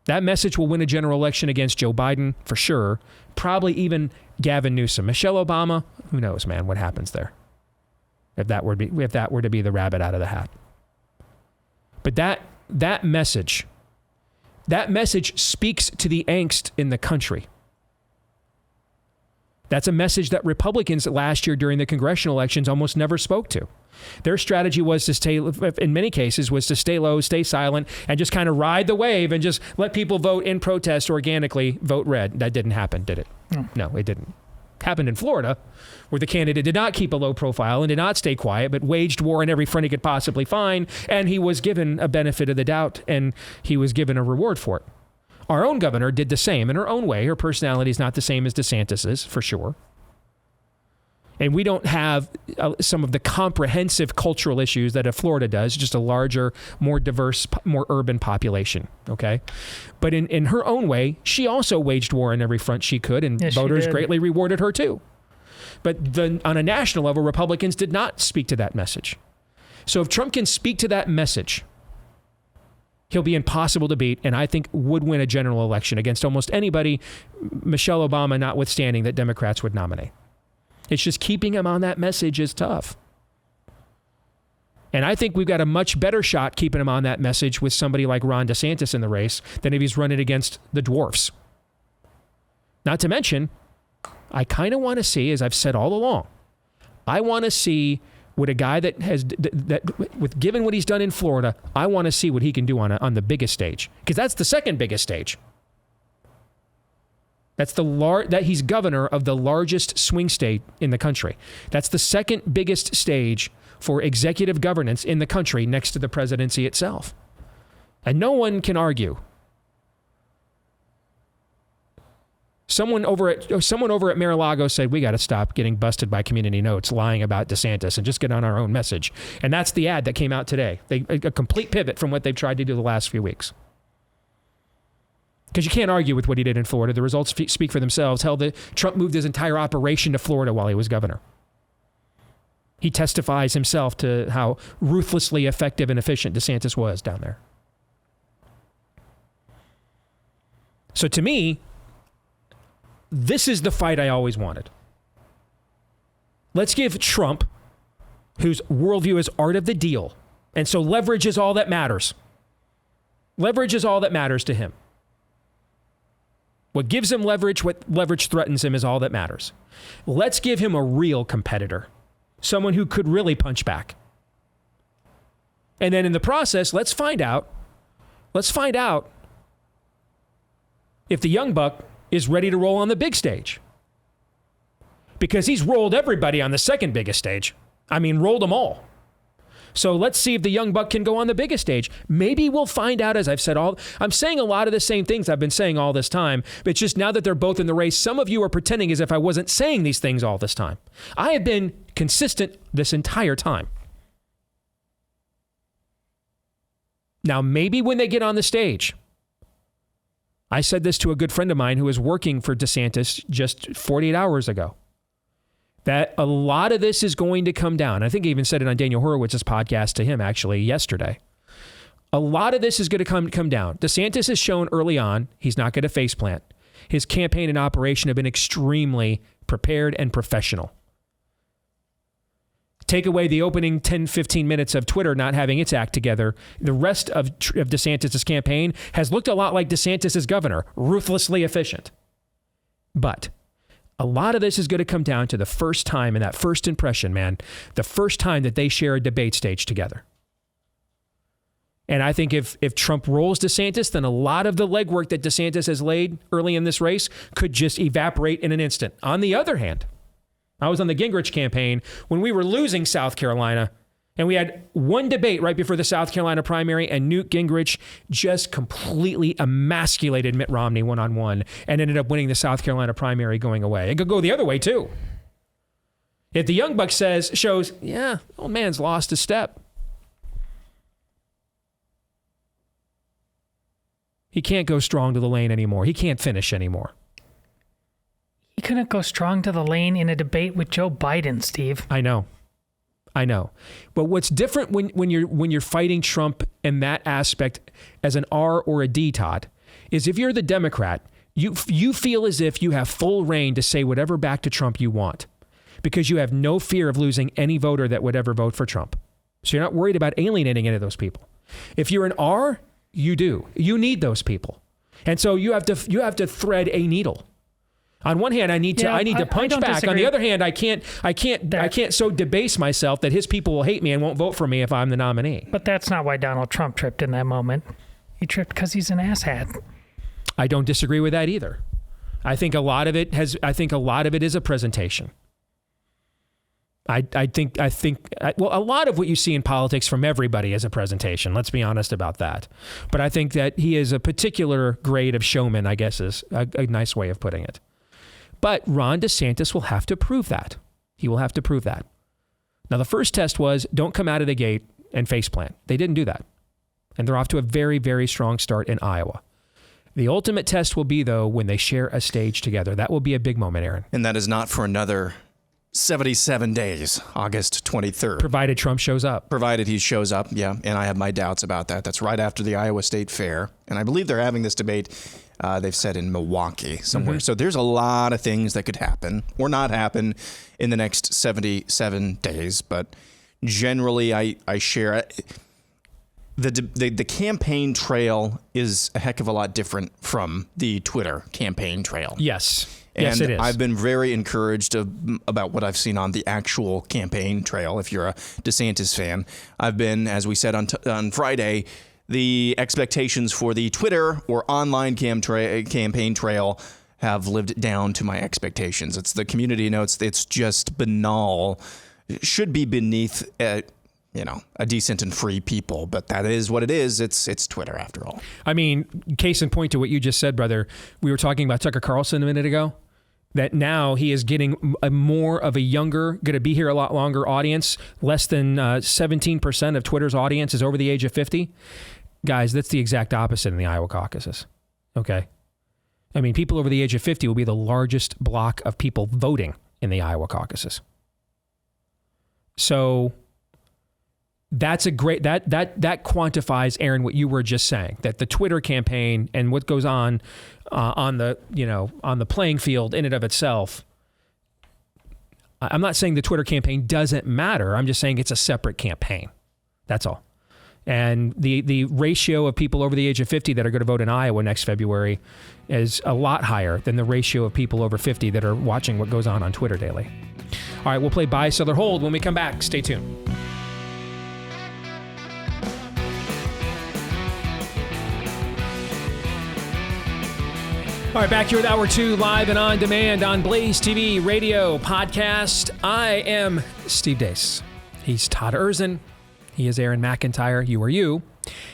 That message will win a general election against Joe Biden, for sure. Probably even Gavin Newsom. Michelle Obama, who knows, man, what happens there? If that were to be the rabbit out of the hat. But that message speaks to the angst in the country. That's a message that Republicans last year during the congressional elections almost never spoke to. Their strategy was to stay, in many cases, was to stay low, stay silent, and just kind of ride the wave and just let people vote in protest organically, vote red. That didn't happen, did it? No, it didn't. Happened in Florida, where the candidate did not keep a low profile and did not stay quiet, but waged war on every front he could possibly find, and he was given a benefit of the doubt, and he was given a reward for it. Our own governor did the same in her own way. Her personality is not the same as DeSantis's, for sure. And we don't have some of the comprehensive cultural issues that Florida does, just a larger, more diverse, more urban population, okay? But in her own way, she also waged war on every front she could, and voters greatly rewarded her too. But on a national level, Republicans did not speak to that message. So if Trump can speak to that message, he'll be impossible to beat, and I think would win a general election against almost anybody, Michelle Obama notwithstanding, that Democrats would nominate. It's just keeping him on that message is tough. And I think we've got a much better shot keeping him on that message with somebody like Ron DeSantis in the race than if he's running against the dwarfs. Not to mention, I kind of want to see, as I've said all along, I want to see what a guy that has, with given what he's done in Florida, I want to see what he can do on the biggest stage. Because that's the second biggest stage. That's that he's governor of the largest swing state in the country. That's the second biggest stage for executive governance in the country next to the presidency itself. And no one can argue. Someone over at Mar-a-Lago said, we got to stop getting busted by Community Notes lying about DeSantis and just get on our own message. And that's the ad that came out today. A complete pivot from what they've tried to do the last few weeks. Because you can't argue with what he did in Florida. The results speak for themselves. Hell, Trump moved his entire operation to Florida while he was governor. He testifies himself to how ruthlessly effective and efficient DeSantis was down there. So to me, this is the fight I always wanted. Let's give Trump, whose worldview is art of the deal, and so leverage is all that matters. Leverage is all that matters to him. What gives him leverage, what leverage threatens him is all that matters. Let's give him a real competitor, someone who could really punch back. And then in the process, let's find out if the young buck is ready to roll on the big stage. Because he's rolled everybody on the second biggest stage. I mean, rolled them all. So let's see if the young buck can go on the biggest stage. Maybe we'll find out, as I've said I'm saying a lot of the same things I've been saying all this time. But it's just now that they're both in the race, some of you are pretending as if I wasn't saying these things all this time. I have been consistent this entire time. Now, maybe when they get on the stage, I said this to a good friend of mine who was working for DeSantis just 48 hours ago, that a lot of this is going to come down. I think I even said it on Daniel Horowitz's podcast to him actually yesterday. A lot of this is going to come down. DeSantis has shown early on he's not going to faceplant. His campaign and operation have been extremely prepared and professional. Take away the opening 10, 15 minutes of Twitter not having its act together. The rest of DeSantis' campaign has looked a lot like DeSantis' governor, ruthlessly efficient. But a lot of this is going to come down to the first time and that first impression, man, the first time that they share a debate stage together. And I think if Trump rolls DeSantis, then a lot of the legwork that DeSantis has laid early in this race could just evaporate in an instant. On the other hand, I was on the Gingrich campaign when we were losing South Carolina, and we had one debate right before the South Carolina primary, and Newt Gingrich just completely emasculated Mitt Romney one-on-one and ended up winning the South Carolina primary going away. It could go the other way, too. If the young buck shows, yeah, old man's lost a step. He can't go strong to the lane anymore. He can't finish anymore. He couldn't go strong to the lane in a debate with Joe Biden, Steve. I know. But what's different when you're fighting Trump in that aspect as an R or a D, Todd, is if you're the Democrat, you feel as if you have full reign to say whatever back to Trump you want because you have no fear of losing any voter that would ever vote for Trump. So you're not worried about alienating any of those people. If you're an R, you do. You need those people. And so you have to thread a needle. On one hand, I need to punch back. Disagree. On the other hand, I can't so debase myself that his people will hate me and won't vote for me if I'm the nominee. But that's not why Donald Trump tripped in that moment. He tripped because he's an asshat. I don't disagree with that either. I think a lot of it is a presentation. I think a lot of what you see in politics from everybody is a presentation. Let's be honest about that. But I think that he is a particular grade of showman, I guess is a nice way of putting it. But Ron DeSantis will have to prove that. He will have to prove that. Now, the first test was don't come out of the gate and faceplant. They didn't do that. And they're off to a very, very strong start in Iowa. The ultimate test will be, though, when they share a stage together. That will be a big moment, Aaron. And that is not for another 77 days, August 23rd. Provided Trump shows up. Provided he shows up, yeah. And I have my doubts about that. That's right after the Iowa State Fair. And I believe they're having this debate, they've said, in Milwaukee somewhere. So there's a lot of things that could happen or not happen in the next 77 days. But generally, I share the campaign trail is a heck of a lot different from the Twitter campaign trail. Yes. And yes, it is. I've been very encouraged about what I've seen on the actual campaign trail. If you're a DeSantis fan, I've been, as we said on Friday, the expectations for the Twitter or online campaign trail have lived down to my expectations. It's the community notes. It's just banal. It should be beneath a decent and free people, but that is what it is. It's Twitter after all. I mean, case in point to what you just said, brother, we were talking about Tucker Carlson a minute ago, that now he is getting a more of a younger, going to be here a lot longer audience. Less than 17% of Twitter's audience is over the age of 50. Guys, that's the exact opposite in the Iowa caucuses. Okay. I mean, people over the age of 50 will be the largest block of people voting in the Iowa caucuses. So that's a great, that quantifies, Aaron, what you were just saying, that the Twitter campaign and what goes on the playing field in and of itself. I'm not saying the Twitter campaign doesn't matter. I'm just saying it's a separate campaign. That's all. And the ratio of people over the age of 50 that are going to vote in Iowa next February is a lot higher than the ratio of people over 50 that are watching what goes on Twitter daily. All right, we'll play Buy, Sell, or Hold when we come back. Stay tuned. All right, back here with Hour 2, live and on demand on Blaze TV, radio, podcast. I am Steve Deace. He's Todd Erzin. He is Aaron McIntyre. You are you.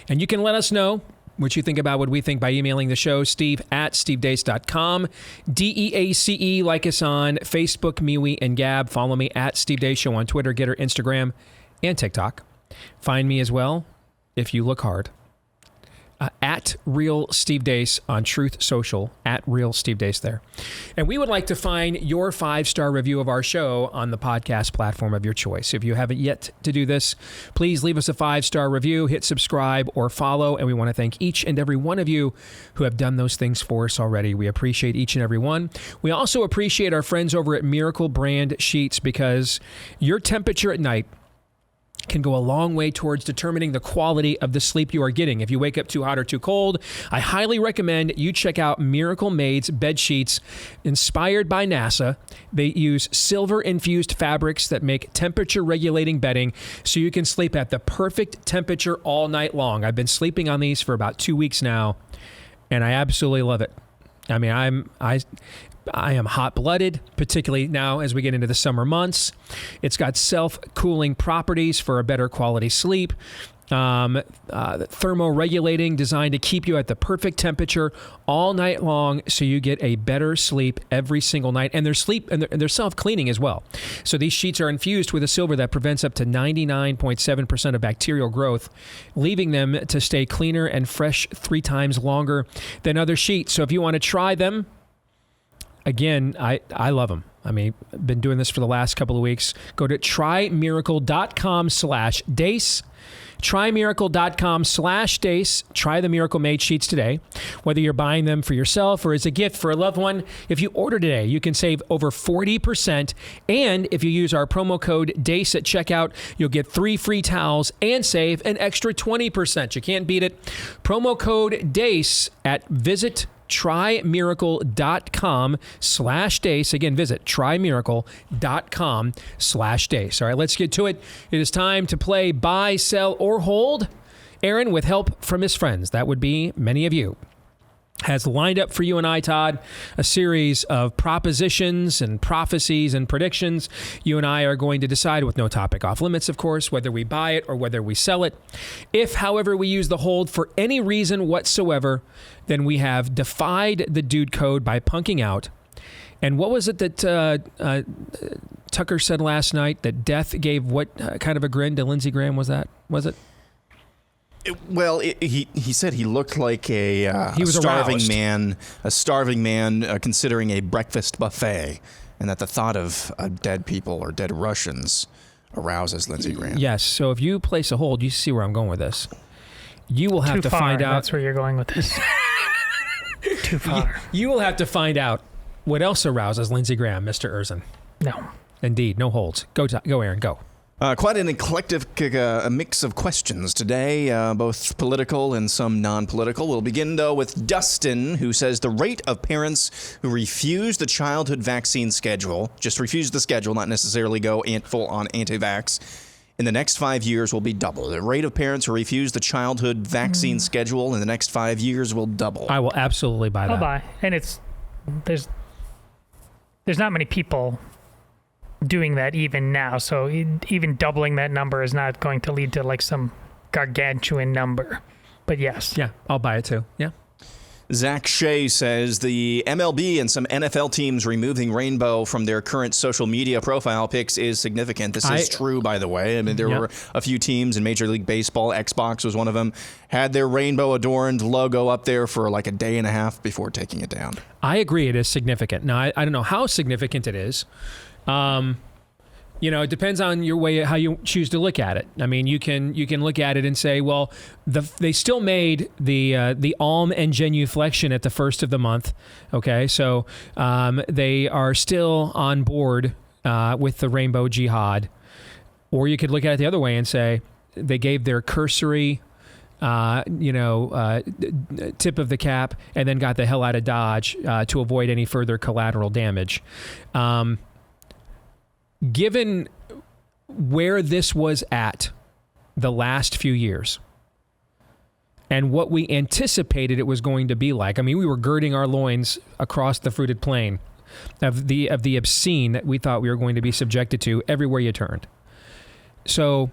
And you can let us know what you think about what we think by emailing the show, steve@stevedeace.com, DEACE, like us on Facebook, MeWe, and Gab. Follow me at Steve Deace Show on Twitter, Getter, Instagram, and TikTok. Find me as well, if you look hard, at Real Steve Deace on Truth Social, at Real Steve Deace there. And we would like to find your 5-star review of our show on the podcast platform of your choice. If you haven't yet to do this, please leave us a 5-star review, hit subscribe or follow. And we want to thank each and every one of you who have done those things for us already. We appreciate each and every one. We also appreciate our friends over at Miracle Brand Sheets, because your temperature at night can go a long way towards determining the quality of the sleep you are getting. If you wake up too hot or too cold, I highly recommend you check out Miracle Made's bed sheets inspired by NASA. They use silver-infused fabrics that make temperature-regulating bedding so you can sleep at the perfect temperature all night long. I've been sleeping on these for about 2 weeks now, and I absolutely love it. I mean, I am hot-blooded, particularly now as we get into the summer months. It's got self-cooling properties for a better quality sleep. thermoregulating, designed to keep you at the perfect temperature all night long, so you get a better sleep every single night. And they're self-cleaning as well. So these sheets are infused with a silver that prevents up to 99.7% of bacterial growth, leaving them to stay cleaner and fresh 3 times longer than other sheets. So if you want to try them, again, I love them. I mean, I've been doing this for the last couple of weeks. Go to trymiracle.com/Deace. trymiracle.com/Deace. Try the Miracle Made sheets today. Whether you're buying them for yourself or as a gift for a loved one, if you order today, you can save over 40%. And if you use our promo code DEACE at checkout, you'll get 3 free towels and save an extra 20%. You can't beat it. Promo code DEACE at trymiracle.com/Deace. Again, visit trymiracle.com/Deace. All right, let's get to it. It is time to play Buy, Sell, or Hold. Aaron, with help from his friends, that would be many of you, has lined up for you and I, Todd, a series of propositions and prophecies and predictions. You and I are going to decide, with no topic off limits, of course, whether we buy it or whether we sell it. If, however, we use the hold for any reason whatsoever, then we have defied the dude code by punking out. And what was it that Tucker said last night, that death gave what kind of a grin to Lindsey Graham? Was it? Well, he said he looked like he was a starving man considering a breakfast buffet, and that the thought of dead people or dead Russians arouses Lindsey Graham. Yes. So if you place a hold, you see where I'm going with this. You will have to find out. That's where you're going with this. Too far. You will have to find out what else arouses Lindsey Graham, Mr. Erzin. No. Indeed, no holds. Go, Aaron, go. Quite an eclectic mix of questions today, both political and some non-political. We'll begin, though, with Dustin, who says the rate of parents who refuse the childhood vaccine schedule, just refuse the schedule, not necessarily go full-on anti-vax, in the next 5 years will be double. The rate of parents who refuse the childhood vaccine schedule in the next 5 years will double. I will absolutely buy that. I'll buy. And there's not many people doing that even now, so even doubling that number is not going to lead to like some gargantuan number. But yes. Yeah, I'll buy it too. Yeah. Zach Shea says the MLB and some NFL teams removing rainbow from their current social media profile pics is significant. This is true, by the way. I mean, there were a few teams in Major League Baseball, Xbox was one of them, had their rainbow adorned logo up there for like a day and a half before taking it down. I agree, it is significant. Now, I don't know how significant it is. It depends on your way, how you choose to look at it. I mean, you can look at it and say, well, they still made the alm and genuflection at the first of the month. Okay, so they are still on board with the rainbow jihad. Or you could look at it the other way and say they gave their cursory tip of the cap and then got the hell out of Dodge to avoid any further collateral damage. Given where this was at the last few years and what we anticipated it was going to be like, I mean, we were girding our loins across the fruited plain of the obscene that we thought we were going to be subjected to everywhere you turned. So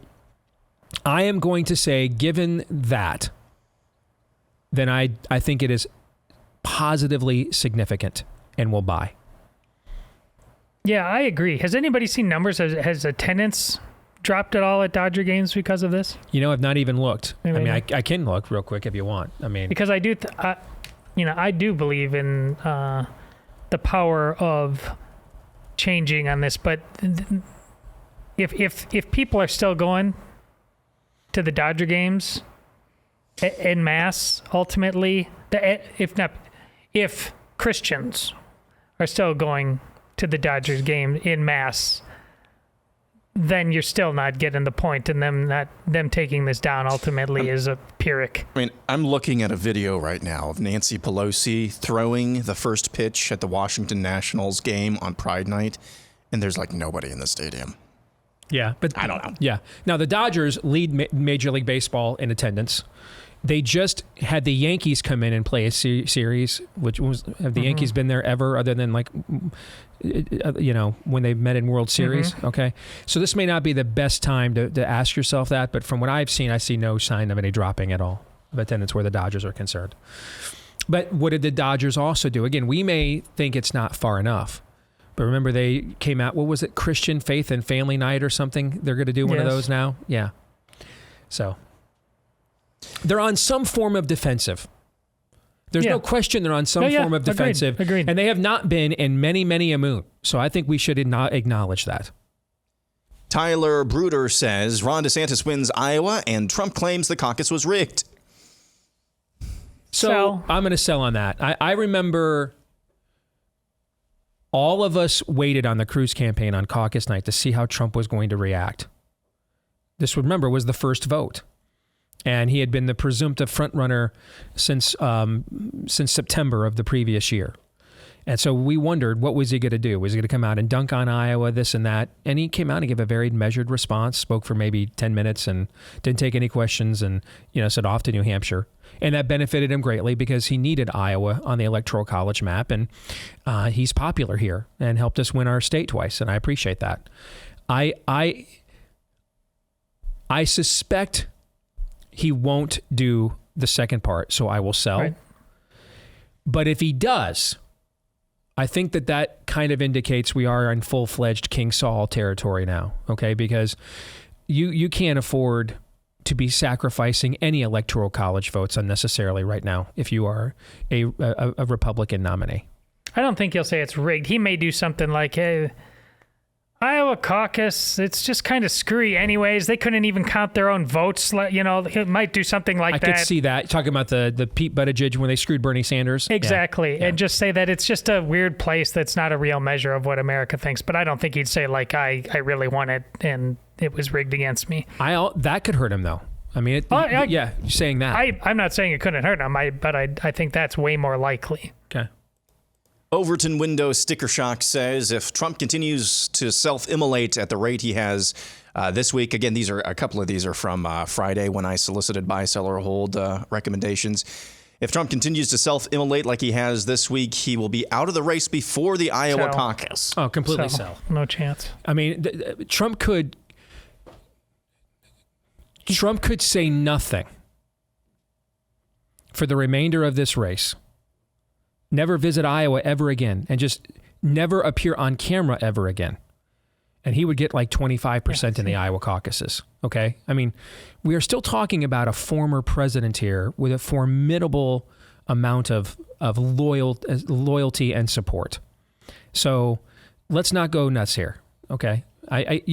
I am going to say, given that, then I think it is positively significant and will buy. Yeah, I agree. Has anybody seen numbers? Has attendance dropped at all at Dodger games because of this? I've not even looked. I mean, I can look real quick if you want. I mean, because I do, I do believe in the power of changing on this. But if people are still going to the Dodger games en masse, ultimately, if Christians are still going to the Dodgers game in mass, then you're still not getting the point, and them taking this down ultimately is a Pyrrhic. I mean, I'm looking at a video right now of Nancy Pelosi throwing the first pitch at the Washington Nationals game on Pride Night, and there's like nobody in the stadium. Yeah, but I don't know. Yeah. Now the Dodgers lead Major League Baseball in attendance, They just had the Yankees come in and play a series, which was, have the Yankees been there ever other than like, when they've met in World Series? Okay. So this may not be the best time to ask yourself that, but from what I've seen, I see no sign of any dropping at all of attendance where the Dodgers are concerned. But what did the Dodgers also do? Again, we may think it's not far enough, but remember they came out, what was it, Christian Faith and Family Night or something? They're going to do one of those now? Yeah. So they're on some form of defensive. There's no question they're on some form of defensive. Agreed. And they have not been in many, many a moon. So I think we should not acknowledge that. Tyler Bruder says Ron DeSantis wins Iowa and Trump claims the caucus was rigged. So I'm going to sell on that. I remember all of us waited on the Cruz campaign on caucus night to see how Trump was going to react. This, remember, was the first vote. And he had been the presumptive frontrunner since September of the previous year. And so we wondered, what was he going to do? Was he going to come out and dunk on Iowa, this and that? And he came out and gave a very measured response, spoke for maybe 10 minutes and didn't take any questions and, said off to New Hampshire. And that benefited him greatly because he needed Iowa on the Electoral College map. And he's popular here and helped us win our state twice. And I appreciate that. I suspect he won't do the second part, so I will sell. Right. But if he does, I think that kind of indicates we are in full-fledged King Saul territory now, okay? Because you can't afford to be sacrificing any Electoral College votes unnecessarily right now if you are a Republican nominee. I don't think he'll say it's rigged. He may do something like, hey, Iowa caucus, it's just kind of screwy anyways. They couldn't even count their own votes. He might do something like that. I could see that. Talking about the Pete Buttigieg when they screwed Bernie Sanders. Exactly. Yeah. And just say that it's just a weird place that's not a real measure of what America thinks. But I don't think he'd say, like, I really won it and it was rigged against me. That could hurt him, though. I mean, saying that. I'm not saying it couldn't hurt him, but I think that's way more likely. Okay. Overton Window Sticker Shock says if Trump continues to self-immolate at the rate he has this week, again, a couple of these are from Friday when I solicited buy, sell, or hold recommendations. If Trump continues to self-immolate like he has this week, he will be out of the race before the Iowa caucus. Oh, completely sell. No chance. I mean, Trump could say nothing for the remainder of this race. Never visit Iowa ever again, and just never appear on camera ever again. And he would get like 25% in the Iowa caucuses, okay? I mean, we are still talking about a former president here with a formidable amount of loyalty and support. So let's not go nuts here, okay? I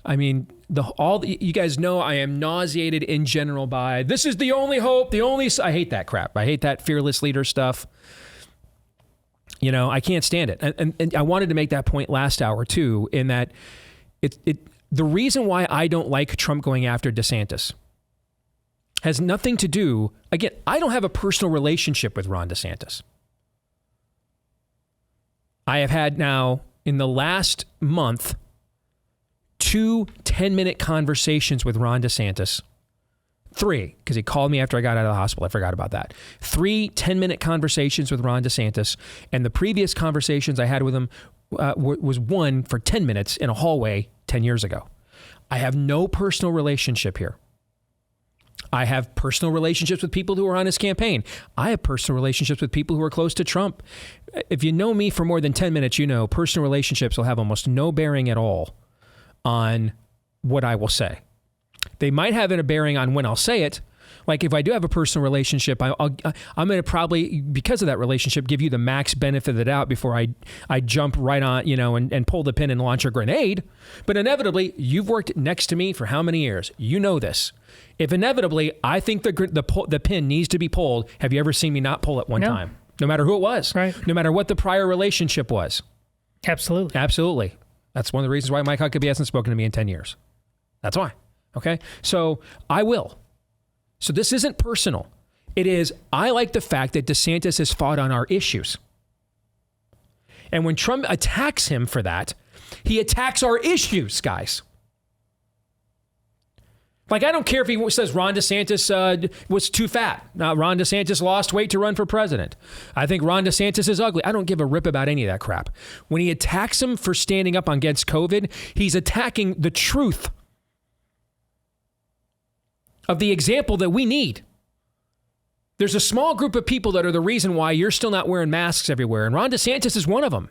mean, you guys know I am nauseated in general by, this is the only hope, I hate that crap. I hate that fearless leader stuff. I can't stand it. And I wanted to make that point last hour, too, in that the reason why I don't like Trump going after DeSantis has nothing to do, again, I don't have a personal relationship with Ron DeSantis. I have had now, in the last month, 2 10-minute conversations with Ron DeSantis. 3, because he called me after I got out of the hospital. I forgot about that. 3 10-minute conversations with Ron DeSantis, and the previous conversations I had with him was one for 10 minutes in a hallway 10 years ago. I have no personal relationship here. I have personal relationships with people who are on his campaign. I have personal relationships with people who are close to Trump. If you know me for more than 10 minutes, personal relationships will have almost no bearing at all on what I will say. They might have a bearing on when I'll say it. Like if I do have a personal relationship, I'm going to probably, because of that relationship, give you the max benefit of the doubt before I jump right on, and pull the pin and launch a grenade. But inevitably, you've worked next to me for how many years? You know this. If inevitably, I think the pin needs to be pulled, have you ever seen me not pull it one time? No matter who it was. Right. No matter what the prior relationship was. Absolutely. Absolutely. That's one of the reasons why Mike Huckabee hasn't spoken to me in 10 years. That's why. Okay? So I will. So this isn't personal. It is, I like the fact that DeSantis has fought on our issues. And when Trump attacks him for that, he attacks our issues, guys. Like, I don't care if he says Ron DeSantis was too fat. Ron DeSantis lost weight to run for president. I think Ron DeSantis is ugly. I don't give a rip about any of that crap. When he attacks him for standing up against COVID, he's attacking the truth of the example that we need. There's a small group of people that are the reason why you're still not wearing masks everywhere, and Ron DeSantis is one of them.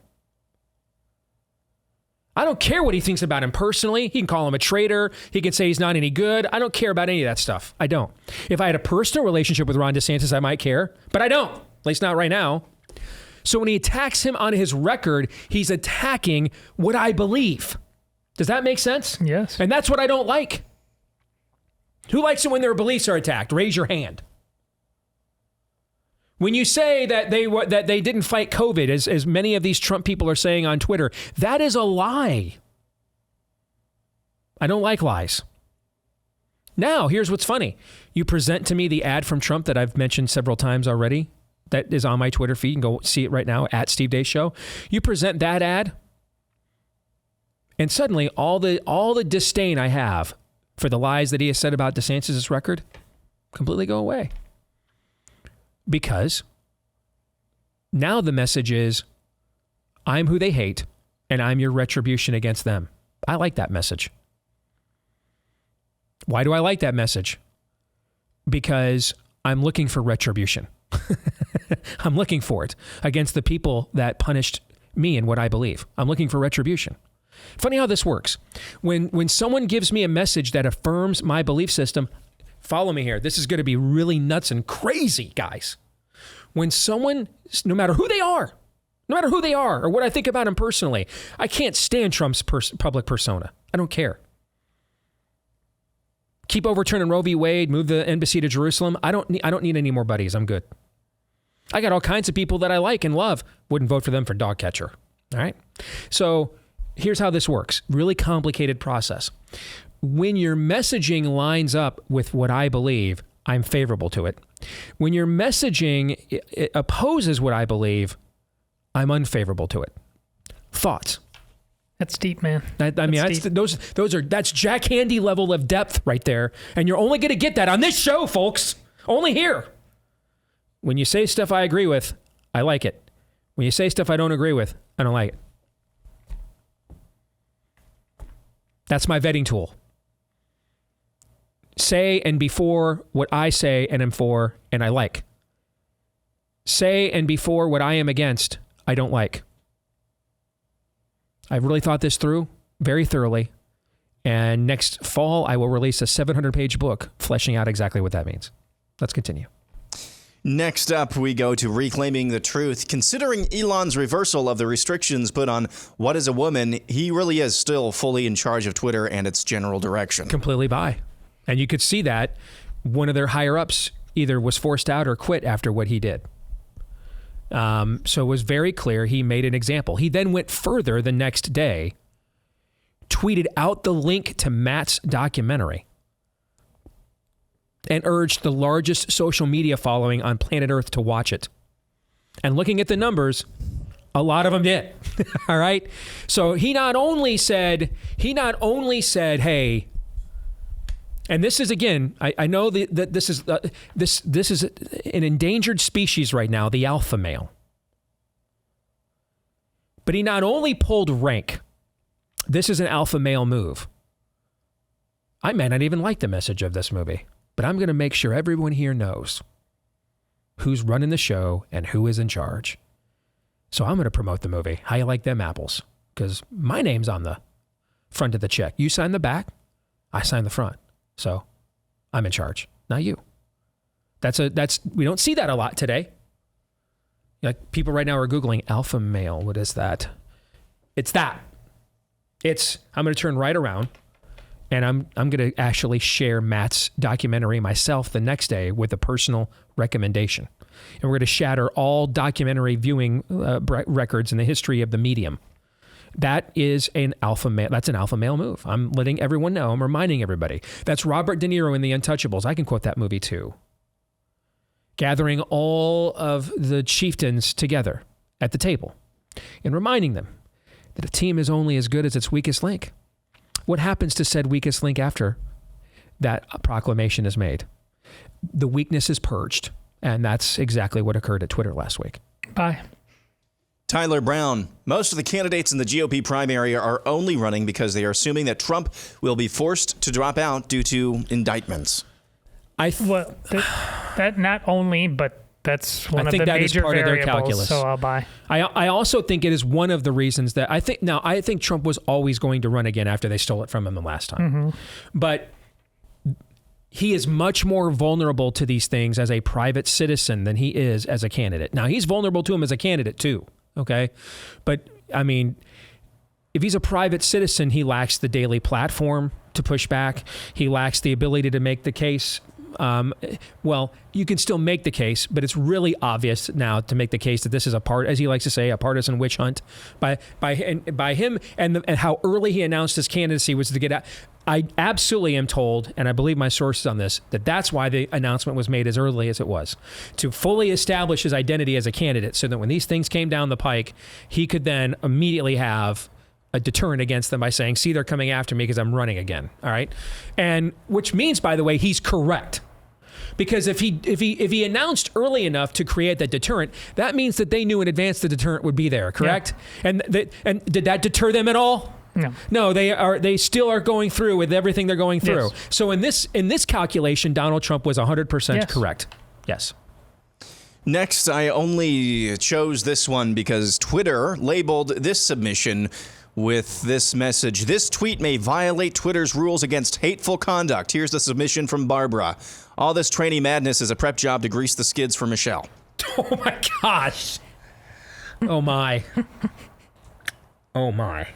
I don't care what he thinks about him personally. He can call him a traitor. He can say he's not any good. I don't care about any of that stuff. I don't. If I had a personal relationship with Ron DeSantis, I might care, but I don't. At least not right now. So when he attacks him on his record, he's attacking what I believe. Does that make sense? Yes. And that's what I don't like. Who likes it when their beliefs are attacked? Raise your hand. When you say that they didn't fight COVID, as many of these Trump people are saying on Twitter, that is a lie. I don't like lies. Now, here's what's funny. You present to me the ad from Trump that I've mentioned several times already. That is on my Twitter feed. You can go see it right now at Steve Deace Show. You present that ad, and suddenly all the disdain I have for the lies that he has said about DeSantis' record completely go away. Because now the message is, I'm who they hate, and I'm your retribution against them. I like that message. Why do I like that message? Because I'm looking for retribution. I'm looking for it against the people that punished me and what I believe. I'm looking for retribution. Funny how this works. When someone gives me a message that affirms my belief system, follow me here. This is going to be really nuts and crazy, guys. When someone, no matter who they are, or what I think about them personally, I can't stand Trump's public persona. I don't care. Keep overturning Roe v. Wade, move the embassy to Jerusalem. I don't need any more buddies. I'm good. I got all kinds of people that I like and love. Wouldn't vote for them for dog catcher. All right. So here's how this works. Really complicated process. When your messaging lines up with what I believe, I'm favorable to it. When your messaging opposes what I believe, I'm unfavorable to it. Thoughts? That's deep, man. That's Jack Handy level of depth right there. And you're only going to get that on this show, folks. Only here. When you say stuff I agree with, I like it. When you say stuff I don't agree with, I don't like it. That's my vetting tool. Say and be for what I say and am for and I like. Say and be for what I am against, I don't like. I've really thought this through very thoroughly. And next fall, I will release a 700-page book fleshing out exactly what that means. Let's continue. Next up, we go to reclaiming the truth. Considering Elon's reversal of the restrictions put on what is a woman, he really is still fully in charge of Twitter and its general direction. Completely buy. And you could see that one of their higher-ups either was forced out or quit after what he did. So it was very clear he made an example. He then went further the next day, tweeted out the link to Matt's documentary, and urged the largest social media following on planet Earth to watch it. And looking at the numbers, a lot of them did. All right. So he not only said, hey, and this is, again, I know that this is an endangered species right now, the alpha male. But he not only pulled rank. This is an alpha male move. I may not even like the message of this movie, but I'm going to make sure everyone here knows who's running the show and who is in charge. So I'm going to promote the movie. How you like them apples? Because my name's on the front of the check. You sign the back, I sign the front. So I'm in charge, not you. We don't see that a lot today. Like, people right now are Googling alpha male. What is that? It's that. I'm going to turn right around and I'm going to actually share Matt's documentary myself the next day with a personal recommendation. And we're going to shatter all documentary viewing records in the history of the medium. That is an alpha male. That's an alpha male move. I'm letting everyone know. I'm reminding everybody. That's Robert De Niro in The Untouchables. I can quote that movie too. Gathering all of the chieftains together at the table and reminding them that a team is only as good as its weakest link. What happens to said weakest link after that proclamation is made. The weakness is purged. And that's exactly what occurred at Twitter last week. Bye. Tyler Brown. Most of the candidates in the GOP primary are only running because they are assuming that Trump will be forced to drop out due to indictments. That not only, but that's one of the major part of their variables, calculus. so I'll buy. I also think it is one of the reasons that I think Trump was always going to run again after they stole it from him the last time. Mm-hmm. But he is much more vulnerable to these things as a private citizen than he is as a candidate. Now, he's vulnerable to them as a candidate too, okay? But, I mean, if he's a private citizen, he lacks the daily platform to push back. He lacks the ability to make the case. Well, you can still make the case, but it's really obvious now to make the case that this is as he likes to say, a partisan witch hunt by him, and how early he announced his candidacy was to get out. I absolutely am told, and I believe my sources on this, that's why the announcement was made as early as it was, to fully establish his identity as a candidate, so that when these things came down the pike, he could then immediately have a deterrent against them by saying, see, they're coming after me because I'm running again. All right. And which means, by the way, he's correct. Because if he announced early enough to create that deterrent, that means that they knew in advance the deterrent would be there, correct? Yeah. And did that deter them at all? No, they still are going through with everything they're going through. Yes. So in this calculation, Donald Trump was 100% correct. Yes. Next, I only chose this one because Twitter labeled this submission with this message. This tweet may violate Twitter's rules against hateful conduct. Here's the submission from Barbara. All this trainee madness is a prep job to grease the skids for Michelle. Oh my gosh. Oh my. Oh my.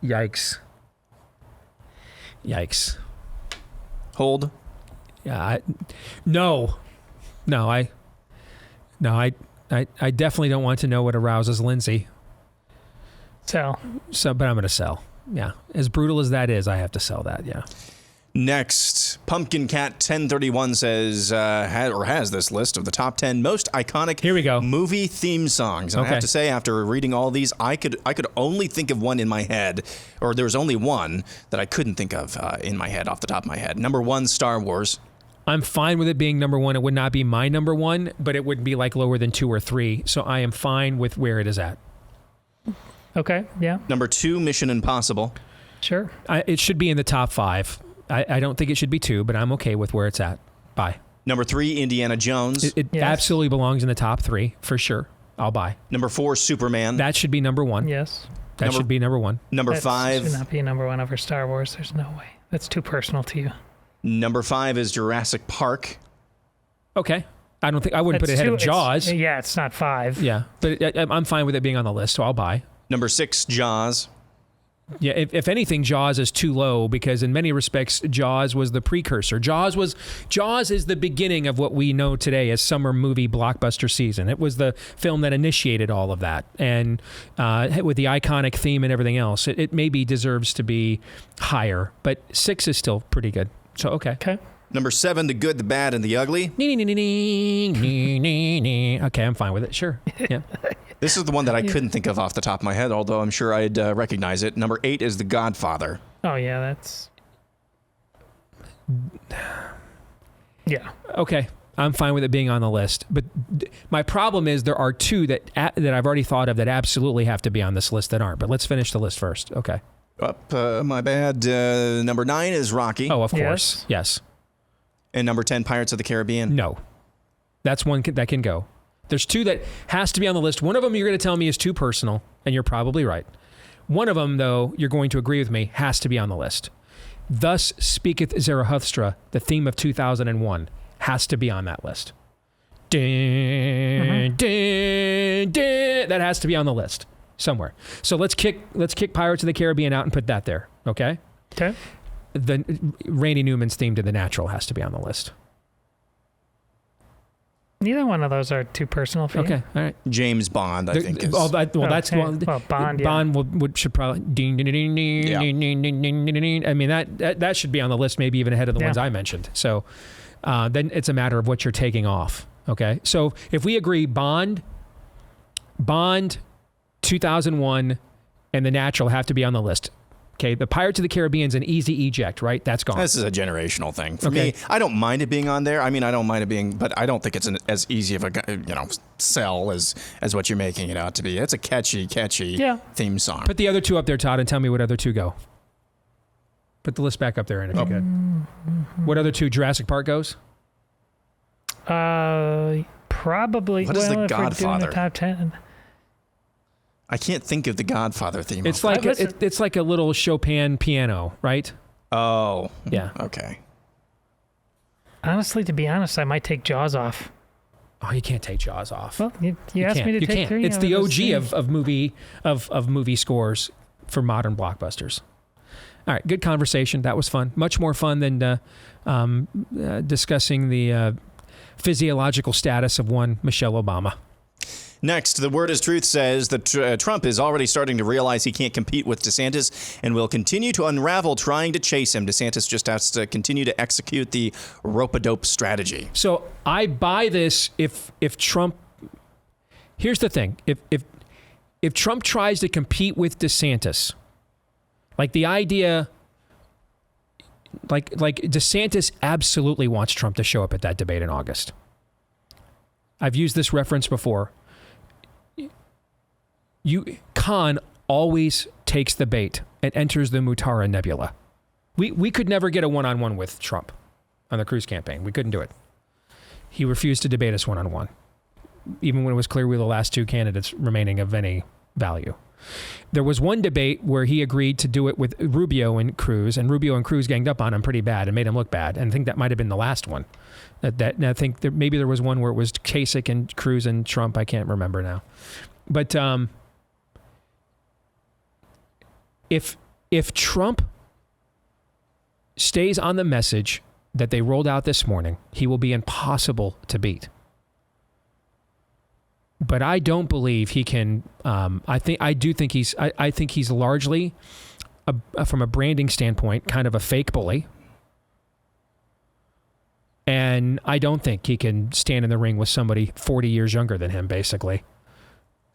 Yikes. Yikes. Hold. Yeah. I definitely don't want to know what arouses Lindsay. Sell. But I'm going to sell. Yeah. As brutal as that is, I have to sell that. Yeah. Next, Pumpkin Cat 1031 says, has this list of the top 10 most iconic movie theme songs. And I have to say, after reading all these, I could only think of one in my head, or there was only one that I couldn't think of in my head, off the top of my head. Number 1, Star Wars. I'm fine with it being number 1. It would not be my number 1, but it wouldn't be like lower than 2 or 3. So I am fine with where it is at. Okay, yeah. Number 2, Mission Impossible. Sure. It should be in the top 5. I don't think it should be 2, but I'm okay with where it's at. Bye. Number 3, Indiana Jones. It absolutely belongs in the top 3, for sure. I'll buy. Number 4, Superman. That should be number 1. Yes. That should be number 1. Number 5. Should not be number 1 over Star Wars. There's no way. That's too personal to you. Number 5 is Jurassic Park. Okay. I wouldn't put it ahead of Jaws. It's not 5. Yeah, but I'm fine with it being on the list, so I'll buy. Number 6, Jaws. Yeah, if anything, Jaws is too low because in many respects, Jaws was the precursor. Jaws is the beginning of what we know today as summer movie blockbuster season. It was the film that initiated all of that. And with the iconic theme and everything else, it maybe deserves to be higher, but 6 is still pretty good. So, okay. Number 7, The Good, the Bad, and the Ugly. Okay, I'm fine with it. Sure. Yeah. This is the one that I couldn't think of off the top of my head, although I'm sure I'd recognize it. Number 8 is The Godfather. Oh, yeah, that's... Yeah. Okay, I'm fine with it being on the list. But my problem is there are 2 that I've already thought of that absolutely have to be on this list that aren't. But let's finish the list first. Okay. My bad. Number 9 is Rocky. Oh, of course. Yes. And number 10, Pirates of the Caribbean. No. That's one that can go. There's 2 that has to be on the list. One of them you're going to tell me is too personal, and you're probably right. One of them, though, you're going to agree with me, has to be on the list. Thus Speaketh Zarathustra, the theme of 2001, has to be on that list. That has to be on the list somewhere. So let's kick Pirates of the Caribbean out and put that there, okay? Okay. The Randy Newman's theme to The Natural has to be on the list. Neither one of those are too personal for you. Okay, all right. James Bond, I think. That's one. Well, Bond, yeah. Bond should probably ding. I mean that should be on the list, maybe even ahead of the ones I mentioned. So then it's a matter of what you're taking off. Okay, so if we agree, Bond, 2001, and The Natural have to be on the list. Okay, the Pirates of the Caribbean's an easy eject, right? That's gone. This is a generational thing. For me, I don't mind it being on there. I mean, I don't mind it being, but I don't think it's as easy of a sell as what you're making it out to be. It's a catchy theme song. Put the other two up there, Todd, and tell me what other two go. Put the list back up there, and if you could. What other two? Jurassic Park goes? Probably. What is The if we're doing Godfather? the top 10. I can't think of the Godfather theme. It's like it's like a little Chopin piano, right? Oh, yeah. Okay. Honestly, to be honest, I might take Jaws off. Oh, you can't take Jaws off. Well, you asked can't. me to You take can't. three. It's the OG of movie scores for modern blockbusters. All right, good conversation. That was fun. Much more fun than discussing the physiological status of one Michelle Obama. Next, The Word is Truth says that Trump is already starting to realize he can't compete with DeSantis and will continue to unravel trying to chase him. DeSantis just has to continue to execute the rope-a-dope strategy. So I buy this if Trump... Here's the thing. If Trump tries to compete with DeSantis, like the idea... Like DeSantis absolutely wants Trump to show up at that debate in August. I've used this reference before. Khan always takes the bait and enters the Mutara Nebula. We could never get a one-on-one with Trump on the Cruz campaign. We couldn't do it. He refused to debate us one-on-one, even when it was clear we were the last two candidates remaining of any value. There was one debate where he agreed to do it with Rubio and Cruz ganged up on him pretty bad and made him look bad. And I think that might have been the last one. And I think maybe there was one where it was Kasich and Cruz and Trump. I can't remember now. But if Trump stays on the message that they rolled out this morning, he will be impossible to beat. But I don't believe he can. I think he's largely, from a branding standpoint, kind of a fake bully. And I don't think he can stand in the ring with somebody 40 years younger than him, basically,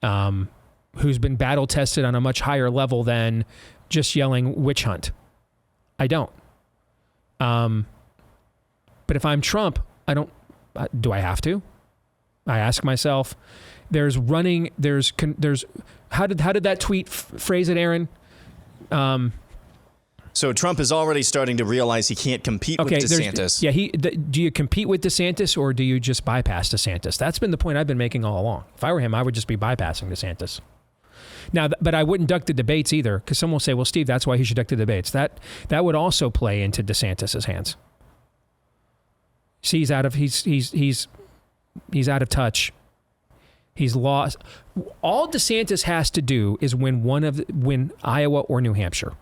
who's been battle tested on a much higher level than just yelling witch hunt. I don't. But if I'm Trump, I don't. Do I have to? I ask myself. How did that tweet phrase it, Aaron? So Trump is already starting to realize he can't compete with DeSantis. Do you compete with DeSantis or do you just bypass DeSantis? That's been the point I've been making all along. If I were him, I would just be bypassing DeSantis. Now, but I wouldn't duck the debates either, because someone will say, well, Steve, that's why he should duck the debates. That would also play into DeSantis's hands. See, he's out of touch. He's lost. All DeSantis has to do is win Iowa or New Hampshire.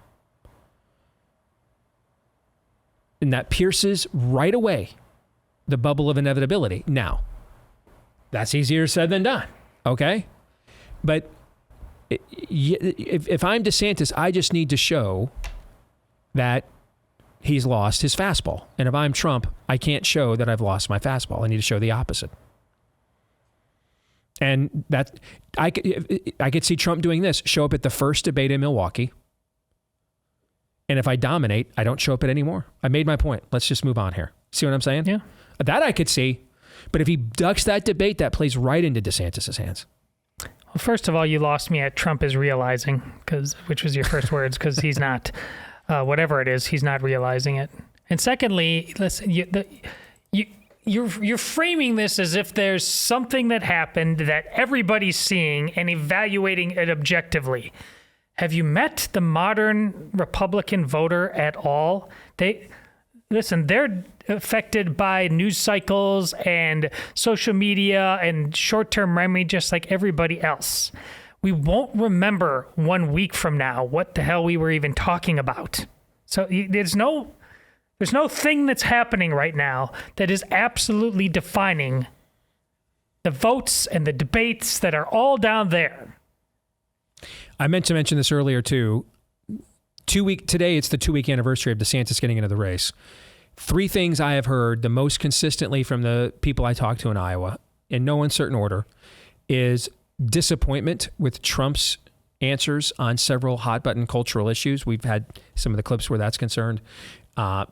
And that pierces right away the bubble of inevitability. Now, that's easier said than done, okay? But if I'm DeSantis, I just need to show that he's lost his fastball. And if I'm Trump, I can't show that I've lost my fastball. I need to show the opposite. And that I could see Trump doing this, show up at the first debate in Milwaukee. And if I dominate, I don't show up at anymore. I made my point. Let's just move on here. See what I'm saying? Yeah. That I could see. But if he ducks that debate, that plays right into DeSantis' hands. Well, first of all, you lost me at Trump is realizing, which was your first words, because he's not, whatever it is, he's not realizing it. And secondly, listen, you're framing this as if there's something that happened that everybody's seeing and evaluating it objectively. Have you met the modern Republican voter at all? They're affected by news cycles and social media and short-term memory just like everybody else. We won't remember 1 week from now what the hell we were even talking about. So there's no thing that's happening right now that is absolutely defining the votes and the debates that are all down there. I meant to mention this earlier too. Today, it's the 2-week anniversary of DeSantis getting into the race. 3 things I have heard the most consistently from the people I talk to in Iowa, in no uncertain order, is disappointment with Trump's answers on several hot-button cultural issues. We've had some of the clips where that's concerned.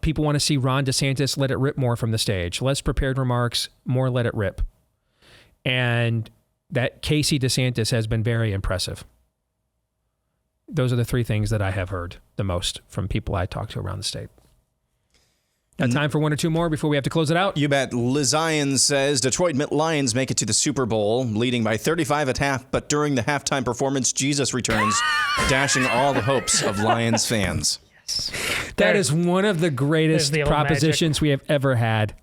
People want to see Ron DeSantis let it rip more from the stage. Less prepared remarks, more let it rip. And that Casey DeSantis has been very impressive. Those are the three things that I have heard the most from people I talk to around the state. Got time for one or two more before we have to close it out? You bet. Liz Ions says Detroit Lions make it to the Super Bowl, leading by 35 at half, but during the halftime performance, Jesus returns, dashing all the hopes of Lions fans. Yes. That is one of the greatest propositions we have ever had.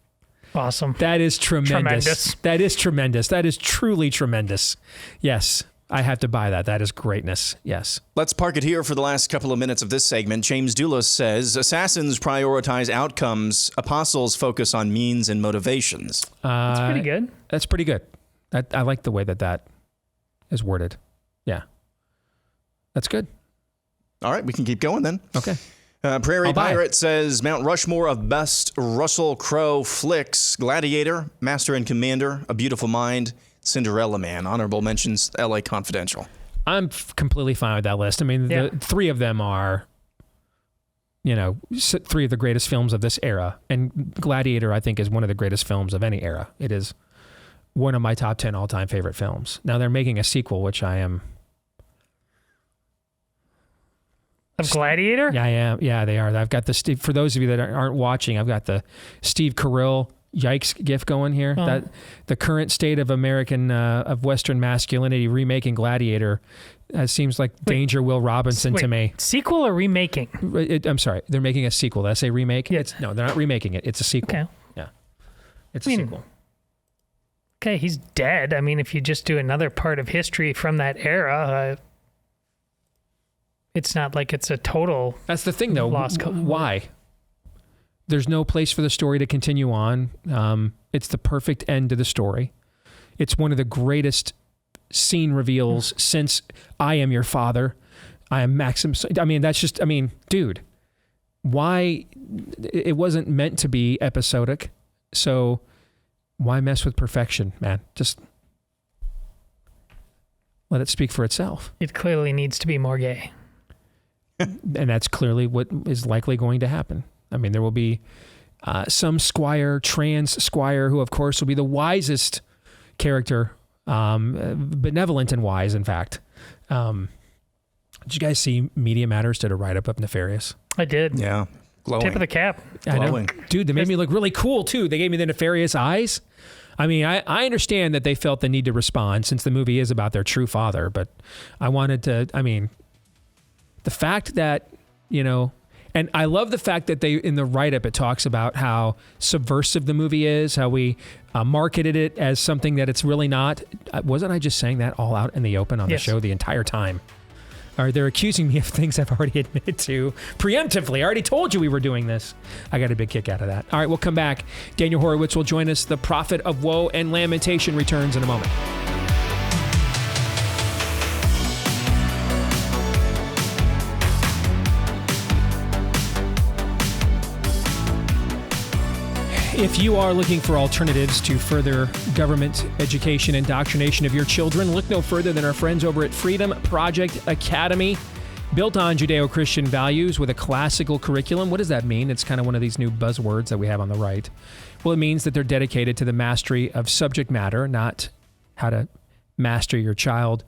Awesome. That is tremendous. That is tremendous. That is truly tremendous. Yes. I have to buy that. That is greatness. Yes. Let's park it here for the last couple of minutes of this segment. James Doulos says, assassins prioritize outcomes. Apostles focus on means and motivations. That's pretty good. That's pretty good. I like the way that is worded. Yeah. That's good. All right. We can keep going then. Okay. Prairie Pirate says, Mount Rushmore of best Russell Crowe flicks. Gladiator, Master and Commander, A Beautiful Mind, Cinderella Man. Honorable mentions, LA Confidential. I'm completely fine with that list. I mean, the three of them are, three of the greatest films of this era. And Gladiator, I think, is one of the greatest films of any era. It is one of my top 10 all-time favorite films. Now, they're making a sequel, which I am... Of Gladiator? Yeah, I am. Yeah, they are. I've got the Steve... For those of you that aren't watching, I've got the Steve Carell yikes gif going here. Oh. That the current state of American of Western masculinity remaking Gladiator seems like Danger Will Robinson to me. Sequel or remaking? I'm sorry, they're making a sequel. Did I say remake? Yeah. No, they're not remaking it. It's a sequel. Okay. Yeah, it's a sequel. Okay, he's dead. I mean, if you just do another part of history from that era, it's not like it's a total. That's the thing, though. Lost Why? There's no place for the story to continue on. It's the perfect end to the story. It's one of the greatest scene reveals since I Am Your Father. I am Maximus. I mean, that's just, dude, why? It wasn't meant to be episodic. So why mess with perfection, man? Just let it speak for itself. It clearly needs to be more gay. And that's clearly what is likely going to happen. I mean, there will be some trans squire, who, of course, will be the wisest character, benevolent and wise, in fact. Did you guys see Media Matters did a write-up of Nefarious? I did. Yeah. Glowing. Tip of the cap. I know. Dude, they made me look really cool, too. They gave me the nefarious eyes. I mean, I understand that they felt the need to respond since the movie is about their true father, but I wanted to, the fact that, and I love the fact that in the write-up, it talks about how subversive the movie is, how we marketed it as something that it's really not. Wasn't I just saying that all out in the open on the show the entire time? Or they're accusing me of things I've already admitted to preemptively. I already told you we were doing this. I got a big kick out of that. All right, we'll come back. Daniel Horowitz will join us. The prophet of woe and lamentation returns in a moment. If you are looking for alternatives to further government education and indoctrination of your children, look no further than our friends over at Freedom Project Academy. Built on Judeo-Christian values with a classical curriculum. What does that mean? It's kind of one of these new buzzwords that we have on the right. Well, it means that they're dedicated to the mastery of subject matter, not how to master your child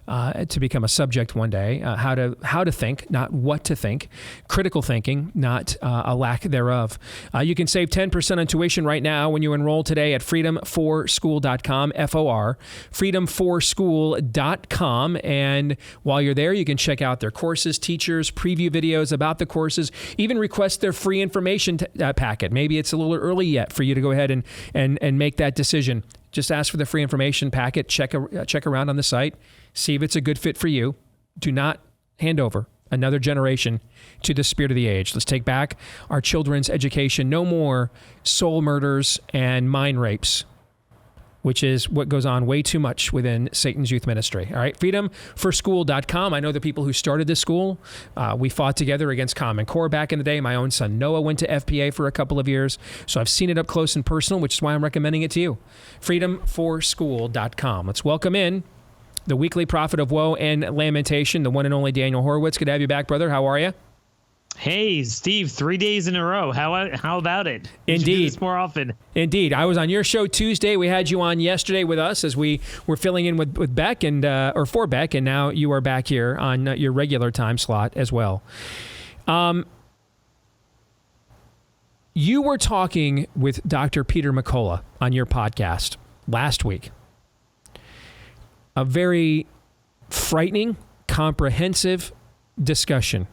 to become a subject one day, how to think, not what to think, critical thinking, not a lack thereof. You can save 10% on tuition right now when you enroll today at freedom4school.com, F-O-R, freedom4school.com. And while you're there, you can check out their courses, teachers, preview videos about the courses, even request their free information packet. Maybe it's a little early yet for you to go ahead and make that decision. Just ask for the free information packet, check around on the site, see if it's a good fit for you. Do not hand over another generation to the spirit of the age. Let's take back our children's education. No more soul murders and mind rapes, which is what goes on way too much within Satan's youth ministry. All right, freedom4school.com. I know the people who started this school. We fought together against Common Core back in the day. My own son Noah went to FPA for a couple of years, so I've seen it up close and personal, which is why I'm recommending it to you. freedom4school.com. Let's welcome in the weekly prophet of woe and lamentation, the one and only Daniel Horowitz. Good to have you back, brother. How are you? Hey, Steve, 3 days in a row. How about it? We should do Indeed. this more often. Indeed. I was on your show Tuesday. We had you on yesterday with us as we were filling in with Beck or for Beck, and now you are back here on your regular time slot as well. You were talking with Dr. Peter McCullough on your podcast last week. A very frightening, comprehensive discussion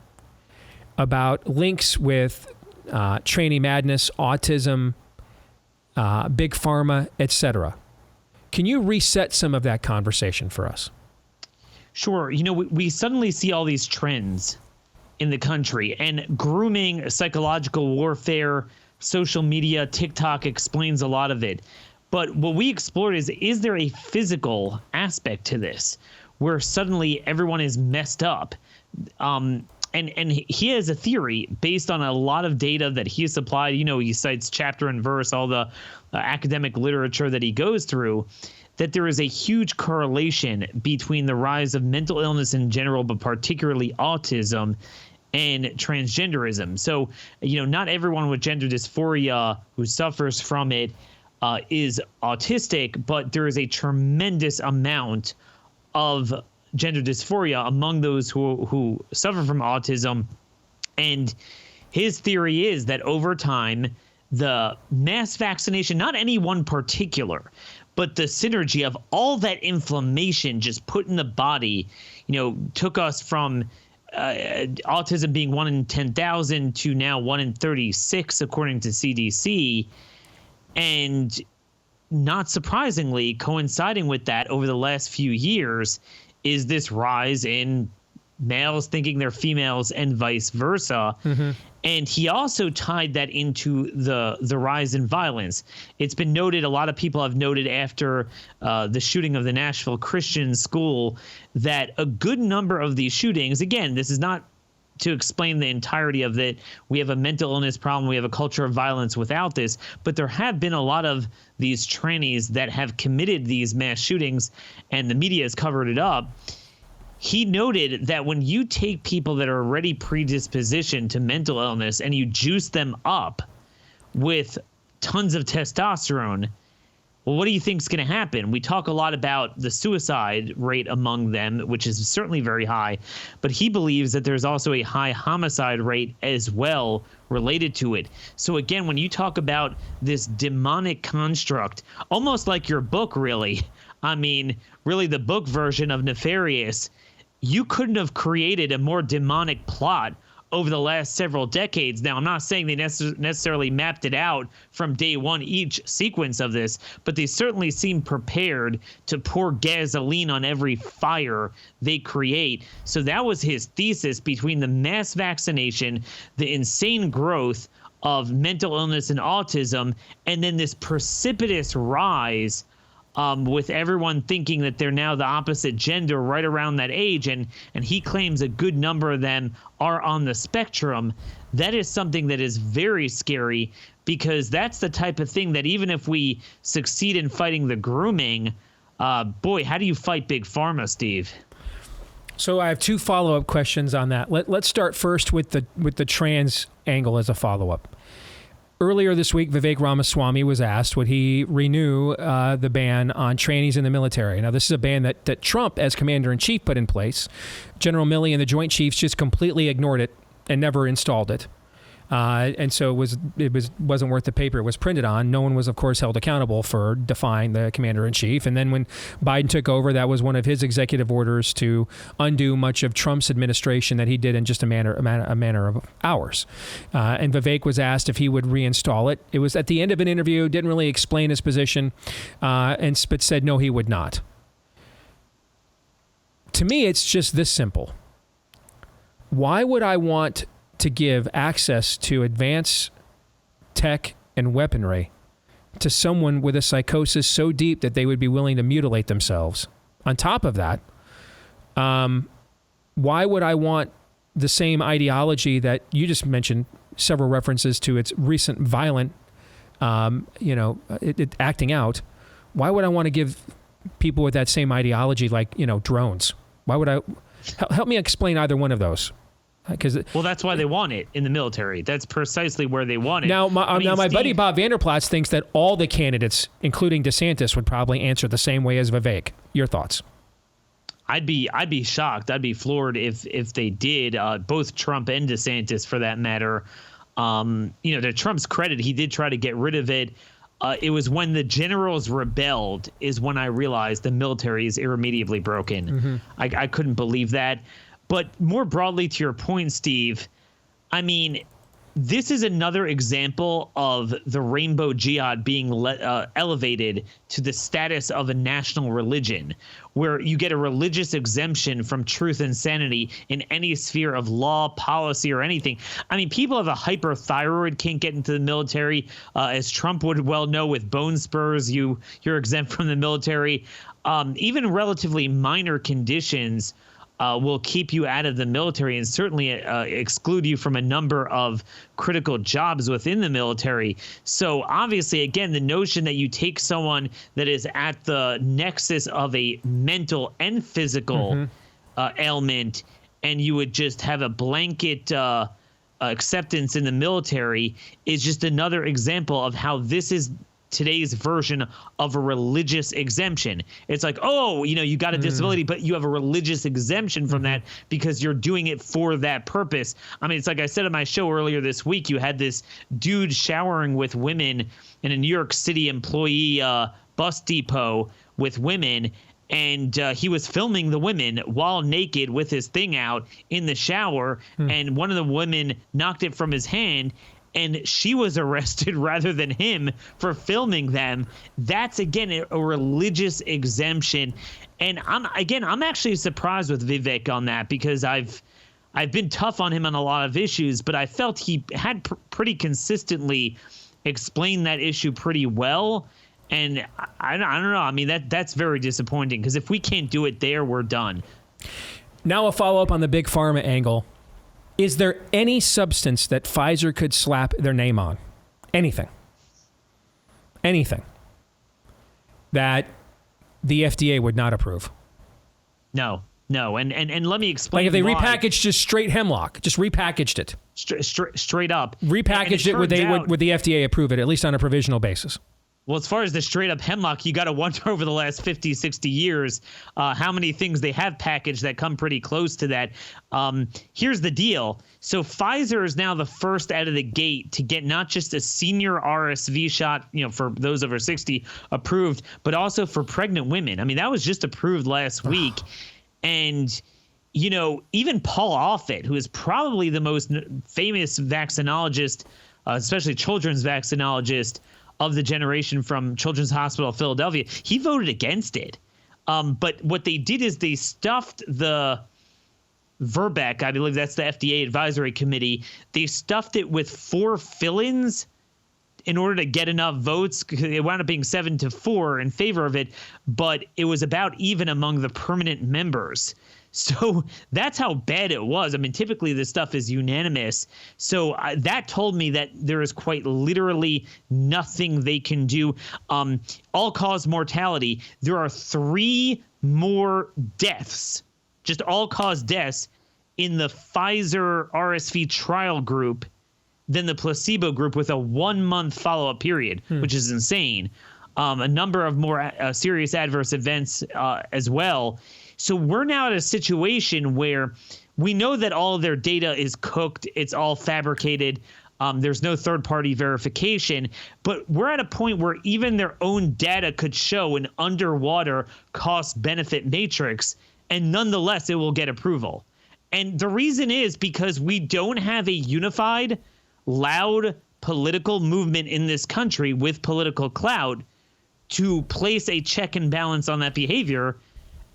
about links with tranny madness, autism, big pharma, etc. Can you reset some of that conversation for us? Sure. You know, we suddenly see all these trends in the country, and grooming, psychological warfare, social media, TikTok explains a lot of it. But what we explored is there a physical aspect to this where suddenly everyone is messed up? And he has a theory based on a lot of data that he has supplied. You know, he cites chapter and verse, all the academic literature that he goes through, that there is a huge correlation between the rise of mental illness in general, but particularly autism and transgenderism. So, you know, not everyone with gender dysphoria who suffers from it is autistic, but there is a tremendous amount of gender dysphoria among those who suffer from autism. And his theory is that over time, the mass vaccination, not any one particular, but the synergy of all that inflammation just put in the body, you know, took us from autism being 1 in 10,000 to now 1 in 36, according to CDC. And not surprisingly, coinciding with that over the last few years is this rise in males thinking they're females and vice versa. Mm-hmm. And he also tied that into the rise in violence. It's been noted, a lot of people have noted after the shooting of the Nashville Christian school, that a good number of these shootings, again, this is not to explain the entirety of it. We have a mental illness problem. We have a culture of violence without this. But there have been a lot of these trannies that have committed these mass shootings, and the media has covered it up. He noted that when you take people that are already predispositioned to mental illness and you juice them up with tons of testosterone, well, what do you think is going to happen? We talk a lot about the suicide rate among them, which is certainly very high, but he believes that there's also a high homicide rate as well related to it. So again, when you talk about this demonic construct, almost like your book, really, I mean, really the book version of Nefarious, you couldn't have created a more demonic plot over the last several decades. Now, I'm not saying they necessarily mapped it out from day one, each sequence of this, but they certainly seem prepared to pour gasoline on every fire they create. So that was his thesis between the mass vaccination, the insane growth of mental illness and autism, and then this precipitous rise with everyone thinking that they're now the opposite gender right around that age, and he claims a good number of them are on the spectrum. That is something that is very scary, because that's the type of thing that even if we succeed in fighting the grooming, boy, how do you fight Big Pharma, Steve? So I have two follow-up questions on that. Let's start first with the trans angle as a follow-up. Earlier this week, Vivek Ramaswamy was asked would he renew the ban on trannies in the military. Now, this is a ban that Trump, as commander-in-chief, put in place. General Milley and the Joint Chiefs just completely ignored it and never installed it. And so it wasn't worth the paper it was printed on. No one was, of course, held accountable for defying the commander-in-chief. And then when Biden took over, that was one of his executive orders to undo much of Trump's administration that he did in just a matter of hours. And Vivek was asked if he would reinstall it. It was at the end of an interview, didn't really explain his position, but said no, he would not. To me, it's just this simple. Why would I want to give access to advanced tech and weaponry to someone with a psychosis so deep that they would be willing to mutilate themselves? On top of that, why would I want the same ideology that you just mentioned, several references to its recent violent, acting out? Why would I want to give people with that same ideology, like, drones? Why would I? Help me explain either one of those. Well, that's why they want it in the military. That's precisely where they want it. Now, my buddy Bob Vanderplatz thinks that all the candidates, including DeSantis, would probably answer the same way as Vivek. Your thoughts? I'd be shocked. I'd be floored if they did. Both Trump and DeSantis, for that matter. To Trump's credit, he did try to get rid of it. It was when the generals rebelled is when I realized the military is irremediably broken. Mm-hmm. I couldn't believe that. But more broadly to your point, Steve, I mean, this is another example of the rainbow jihad being elevated to the status of a national religion, where you get a religious exemption from truth and sanity in any sphere of law, policy, or anything. I mean, people have a hyperthyroid, can't get into the military. As Trump would well know, with bone spurs, you're exempt from the military. Even relatively minor conditions will keep you out of the military and certainly exclude you from a number of critical jobs within the military. So obviously, again, the notion that you take someone that is at the nexus of a mental and physical ailment and you would just have a blanket acceptance in the military is just another example of how this is today's version of a religious exemption. It's like, oh, you got a disability, but you have a religious exemption from that because you're doing it for that purpose. I mean, it's like I said on my show earlier this week, you had this dude showering with women in a New York City employee bus depot with women, and he was filming the women while naked with his thing out in the shower, and one of the women knocked it from his hand, and she was arrested rather than him for filming them. That's, again, a religious exemption. And I'm actually surprised with Vivek on that, because I've been tough on him on a lot of issues, but I felt he had pretty consistently explained that issue pretty well. And I don't know. I mean, that's very disappointing, because if we can't do it there, we're done. Now a follow-up on the big pharma angle. Is there any substance that Pfizer could slap their name on? Anything that the FDA would not approve? No. And let me explain. Like if they why. repackaged just straight hemlock, just repackaged it. Straight up. Repackaged it, would the FDA approve it, at least on a provisional basis? Well, as far as the straight up hemlock, you got to wonder over the last 50, 60 years how many things they have packaged that come pretty close to that. Here's the deal. So Pfizer is now the first out of the gate to get not just a senior RSV shot, for those over 60 approved, but also for pregnant women. I mean, that was just approved last week. And, even Paul Offit, who is probably the most famous vaccinologist, especially children's vaccinologist, of the generation from Children's Hospital of Philadelphia, he voted against it. But what they did is they stuffed the VRBEC, I believe that's the FDA advisory committee, they stuffed it with 4 fill-ins in order to get enough votes. It wound up being 7-4 in favor of it, but it was about even among the permanent members. So that's how bad it was. I mean, typically this stuff is unanimous. So that told me that there is quite literally nothing they can do. All-cause mortality, there are 3 more deaths, just all-cause deaths, in the Pfizer RSV trial group than the placebo group with a 1-month follow-up period, which is insane. A number of more serious adverse events as well. So we're now at a situation where we know that all of their data is cooked. It's all fabricated. There's no third-party verification. But we're at a point where even their own data could show an underwater cost-benefit matrix, and nonetheless it will get approval. And the reason is because we don't have a unified, loud political movement in this country with political clout to place a check and balance on that behavior,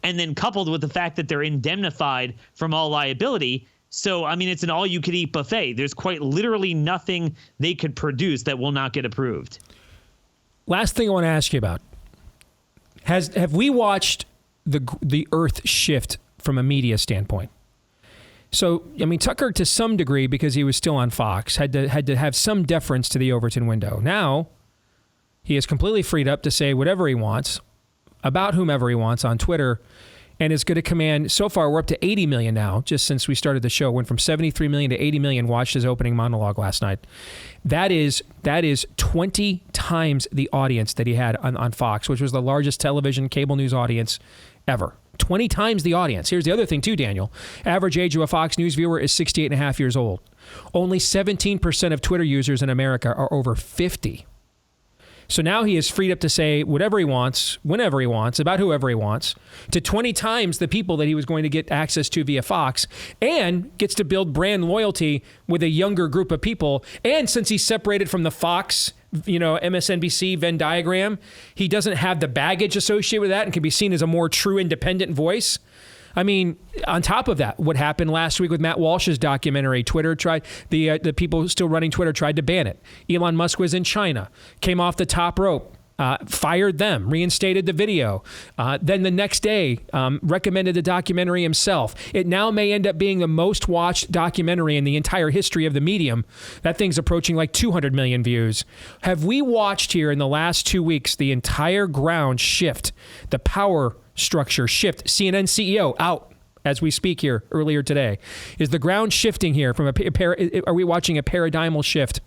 and then coupled with the fact that they're indemnified from all liability. So, I mean, it's an all-you-can-eat buffet. There's quite literally nothing they could produce that will not get approved. Last thing I want to ask you about. Have we watched the Earth shift from a media standpoint? So, I mean, Tucker, to some degree, because he was still on Fox, had to have some deference to the Overton window. Now, he is completely freed up to say whatever he wants. about whomever he wants on Twitter, and is going to command, so far we're up to 80 million now, just since we started the show, went from 73 million to 80 million watched his opening monologue last night. That is 20 times the audience that he had on Fox, which was the largest television cable news audience ever. 20 times the audience. Here's the other thing too, Daniel. Average age of a Fox News viewer is 68 and a half years old. Only 17% of Twitter users in America are over 50. So now he is freed up to say whatever he wants, whenever he wants, about whoever he wants, to 20 times the people that he was going to get access to via Fox, and gets to build brand loyalty with a younger group of people. And since he's separated from the Fox, MSNBC Venn diagram, he doesn't have the baggage associated with that and can be seen as a more true independent voice. I mean, on top of that, what happened last week with Matt Walsh's documentary, Twitter tried, the people still running Twitter tried to ban it. Elon Musk was in China, came off the top rope, fired them, reinstated the video. Then the next day, recommended the documentary himself. It now may end up being the most watched documentary in the entire history of the medium. That thing's approaching like 200 million views. Have we watched here in the last 2 weeks the entire ground shift, the power structure shift? CNN CEO out as we speak here earlier today. Is the ground shifting here from are we watching a paradigmal shift?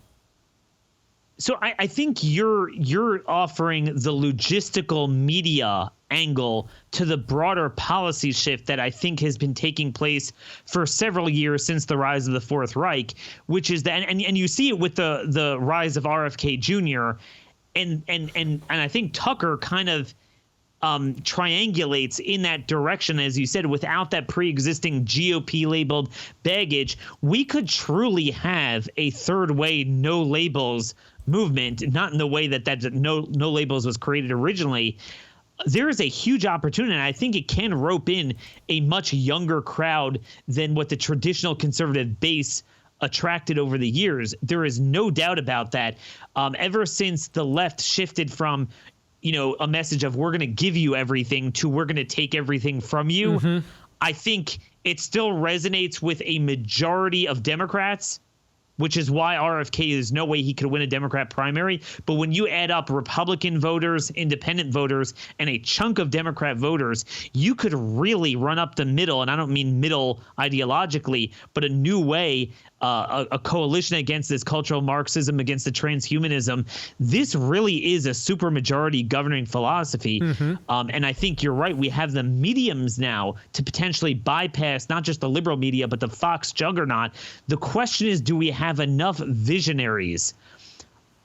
So I think you're offering the logistical media angle to the broader policy shift that I think has been taking place for several years since the rise of the Fourth Reich, which is that, and you see it with the rise of RFK Jr. and I think Tucker kind of triangulates in that direction, as you said, without that pre-existing GOP-labeled baggage. We could truly have a third way, no labels movement, not in the way that no labels was created originally. There is a huge opportunity, and I think it can rope in a much younger crowd than what the traditional conservative base attracted over the years. There is no doubt about that. Ever since the left shifted from a message of we're going to give you everything to we're going to take everything from you, I think it still resonates with a majority of Democrats, which is why RFK is no way he could win a Democrat primary. But when you add up Republican voters, independent voters, and a chunk of Democrat voters, you could really run up the middle, and I don't mean middle ideologically, but a new way, a coalition against this cultural Marxism, against the transhumanism. This really is a supermajority governing philosophy. And I think you're right. We have the mediums now to potentially bypass not just the liberal media, but the Fox juggernaut. The question is, do we have enough visionaries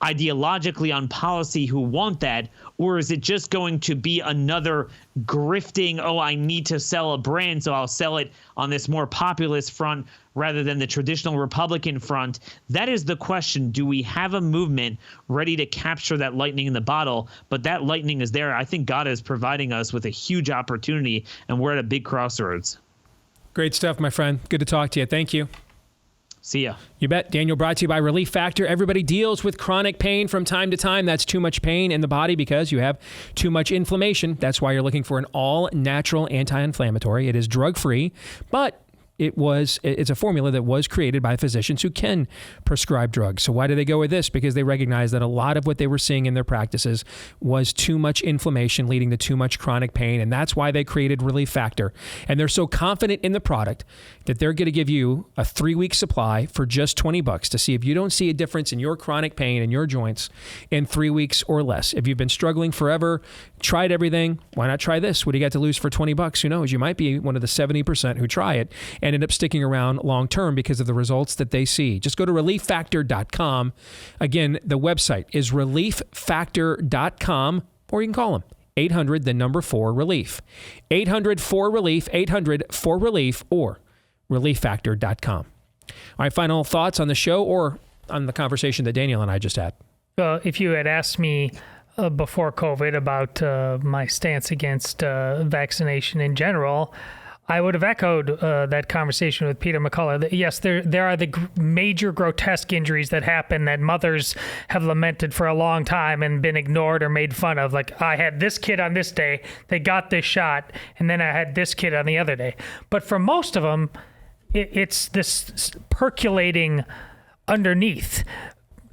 ideologically on policy who want that, or is it just going to be another grifting, I need to sell a brand, so I'll sell it on this more populist front rather than the traditional Republican front? That is the question. Do we have a movement ready to capture that lightning in the bottle? But that lightning is there. I think God is providing us with a huge opportunity, and we're at a big crossroads. Great stuff, my friend. Good to talk to you. Thank you. See ya. You bet. Daniel, brought to you by Relief Factor. Everybody deals with chronic pain from time to time. That's too much pain in the body because you have too much inflammation. That's why you're looking for an all-natural anti-inflammatory. It is drug-free, but it's a formula that was created by physicians who can prescribe drugs. So why do they go with this? Because they recognize that a lot of what they were seeing in their practices was too much inflammation leading to too much chronic pain. And that's why they created Relief Factor. And they're so confident in the product that they're going to give you a 3-week supply for just $20 to see if you don't see a difference in your chronic pain in your joints in 3 weeks or less. If you've been struggling forever, tried everything, why not try this? What do you got to lose for $20? Who knows? You might be one of the 70% who try it and end up sticking around long term because of the results that they see. Just go to relieffactor.com. Again, the website is relieffactor.com, or you can call them 800 the number 4 relief. 800 4 relief, 800 4 relief, or relieffactor.com. All right, final thoughts on the show or on the conversation that Daniel and I just had. Well, if you had asked me before COVID about my stance against vaccination in general, I would have echoed that conversation with Peter McCullough. Yes, there are the major grotesque injuries that happen that mothers have lamented for a long time and been ignored or made fun of. Like, I had this kid on this day, they got this shot, and then I had this kid on the other day. But for most of them, it's this percolating underneath.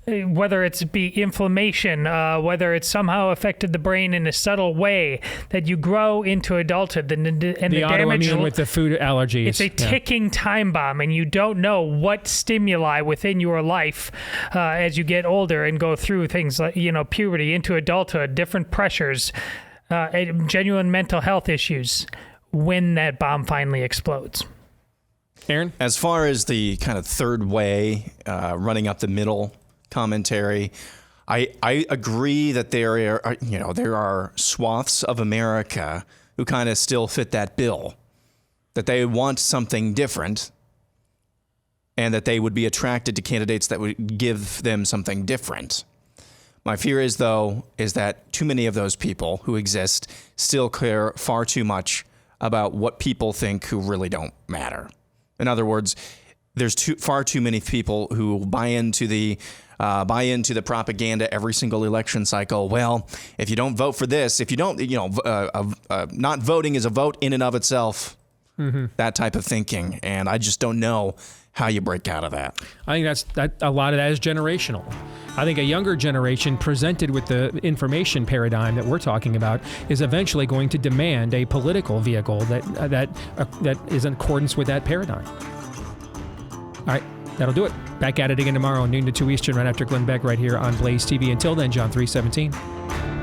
whether it's be inflammation, whether it's somehow affected the brain in a subtle way, that you grow into adulthood. And the damage autoimmune with the food allergies. It's a ticking time bomb, and you don't know what stimuli within your life as you get older and go through things like, puberty into adulthood, different pressures, genuine mental health issues, when that bomb finally explodes. Aaron? As far as the kind of third way, running up the middle commentary, I agree that there are swaths of America who kind of still fit that bill, that they want something different, and that they would be attracted to candidates that would give them something different. My fear is that too many of those people who exist still care far too much about what people think who really don't matter. In other words, there's far too many people who buy into the propaganda every single election cycle. Well, if you don't vote for this, if you don't, not voting is a vote in and of itself. Mm-hmm. That type of thinking, and I just don't know how you break out of that. I think a lot of that is generational. I think a younger generation presented with the information paradigm that we're talking about is eventually going to demand a political vehicle that is in accordance with that paradigm. All right, that'll do it. Back at it again tomorrow, noon to 2 Eastern, right after Glenn Beck, right here on Blaze TV. Until then, John 3:17.